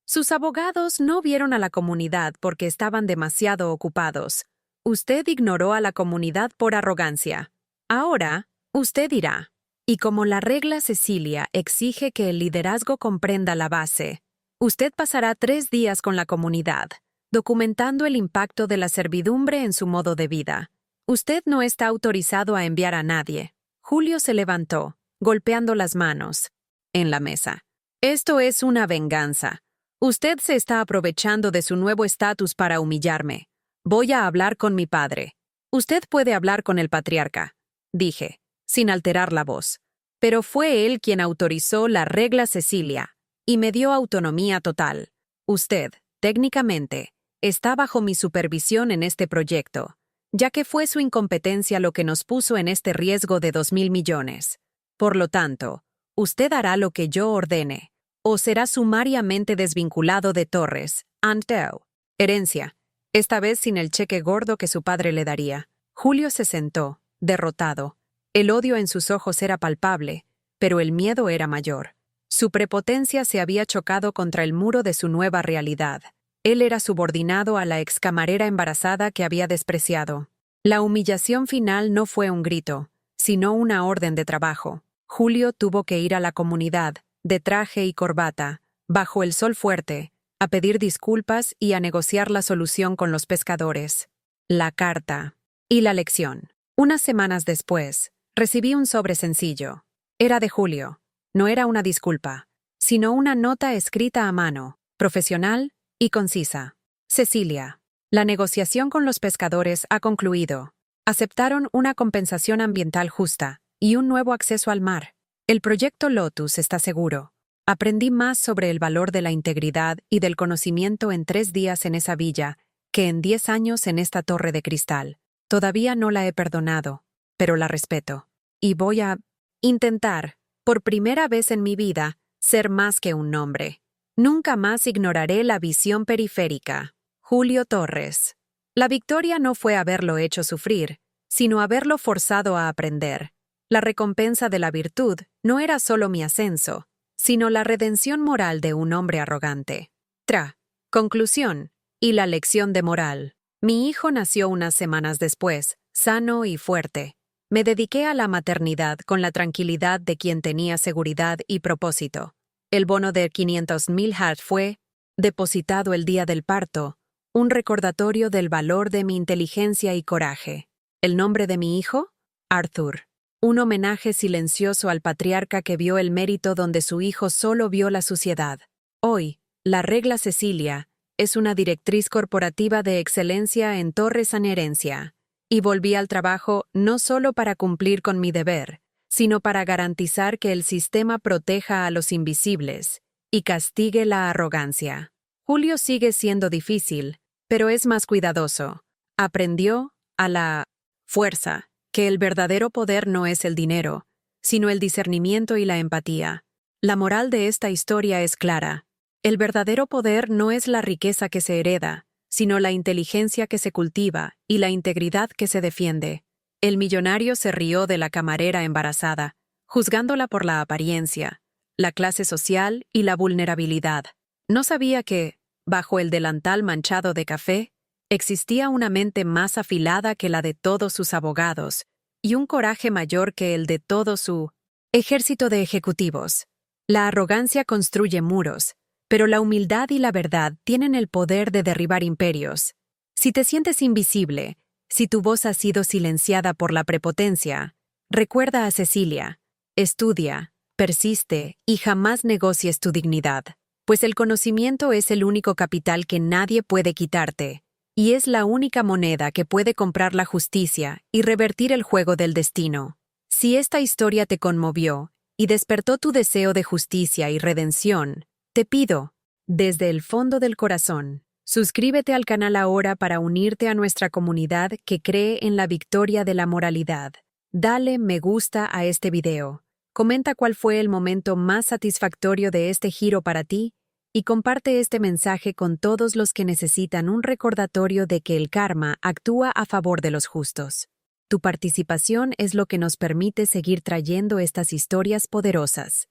Sus abogados no vieron a la comunidad porque estaban demasiado ocupados. Usted ignoró a la comunidad por arrogancia. Ahora, usted dirá. Y como la regla Cecilia exige que el liderazgo comprenda la base, usted pasará 3 días con la comunidad, documentando el impacto de la servidumbre en su modo de vida. Usted no está autorizado a enviar a nadie. Julio se levantó, golpeando las manos en la mesa. Esto es una venganza. Usted se está aprovechando de su nuevo estatus para humillarme. Voy a hablar con mi padre. Usted puede hablar con el patriarca, dije, sin alterar la voz. Pero fue él quien autorizó la regla Cecilia y me dio autonomía total. Usted, técnicamente, está bajo mi supervisión en este proyecto, ya que fue su incompetencia lo que nos puso en este riesgo de 2.000 millones. Por lo tanto, usted hará lo que yo ordene, o será sumariamente desvinculado de Torres, Anteo. Herencia, esta vez sin el cheque gordo que su padre le daría. Julio se sentó, derrotado. El odio en sus ojos era palpable, pero el miedo era mayor. Su prepotencia se había chocado contra el muro de su nueva realidad. Él era subordinado a la excamarera embarazada que había despreciado. La humillación final no fue un grito, sino una orden de trabajo. Julio tuvo que ir a la comunidad, de traje y corbata, bajo el sol fuerte, a pedir disculpas y a negociar la solución con los pescadores. La carta. Y la lección. Unas semanas después, recibí un sobre sencillo. Era de Julio. No era una disculpa, sino una nota escrita a mano, profesional y concisa. Cecilia. La negociación con los pescadores ha concluido. Aceptaron una compensación ambiental justa y un nuevo acceso al mar. El proyecto Lotus está seguro. Aprendí más sobre el valor de la integridad y del conocimiento en 3 días en esa villa que en 10 años en esta torre de cristal. Todavía no la he perdonado, pero la respeto. Y voy a intentar, por primera vez en mi vida, ser más que un nombre. Nunca más ignoraré la visión periférica. Julio Torres. La victoria no fue haberlo hecho sufrir, sino haberlo forzado a aprender. La recompensa de la virtud no era solo mi ascenso, sino la redención moral de un hombre arrogante. Conclusión. Y la lección de moral. Mi hijo nació unas semanas después, sano y fuerte. Me dediqué a la maternidad con la tranquilidad de quien tenía seguridad y propósito. El bono de 500,000 HAT fue depositado el día del parto, un recordatorio del valor de mi inteligencia y coraje. ¿El nombre de mi hijo? Arthur. Un homenaje silencioso al patriarca que vio el mérito donde su hijo solo vio la suciedad. Hoy, la regla Cecilia es una directriz corporativa de excelencia en Torre San Herencia, y volví al trabajo no solo para cumplir con mi deber, sino para garantizar que el sistema proteja a los invisibles y castigue la arrogancia. Julio sigue siendo difícil, pero es más cuidadoso. Aprendió a la fuerza que el verdadero poder no es el dinero, sino el discernimiento y la empatía. La moral de esta historia es clara. El verdadero poder no es la riqueza que se hereda, sino la inteligencia que se cultiva y la integridad que se defiende. El millonario se rió de la camarera embarazada, juzgándola por la apariencia, la clase social y la vulnerabilidad. No sabía que, bajo el delantal manchado de café, existía una mente más afilada que la de todos sus abogados y un coraje mayor que el de todo su ejército de ejecutivos. La arrogancia construye muros, pero la humildad y la verdad tienen el poder de derribar imperios. Si te sientes invisible, si tu voz ha sido silenciada por la prepotencia, recuerda a Cecilia. Estudia, persiste y jamás negocies tu dignidad, pues el conocimiento es el único capital que nadie puede quitarte, y es la única moneda que puede comprar la justicia y revertir el juego del destino. Si esta historia te conmovió y despertó tu deseo de justicia y redención, te pido, desde el fondo del corazón, suscríbete al canal ahora para unirte a nuestra comunidad que cree en la victoria de la moralidad. Dale me gusta a este video, comenta cuál fue el momento más satisfactorio de este giro para ti y comparte este mensaje con todos los que necesitan un recordatorio de que el karma actúa a favor de los justos. Tu participación es lo que nos permite seguir trayendo estas historias poderosas.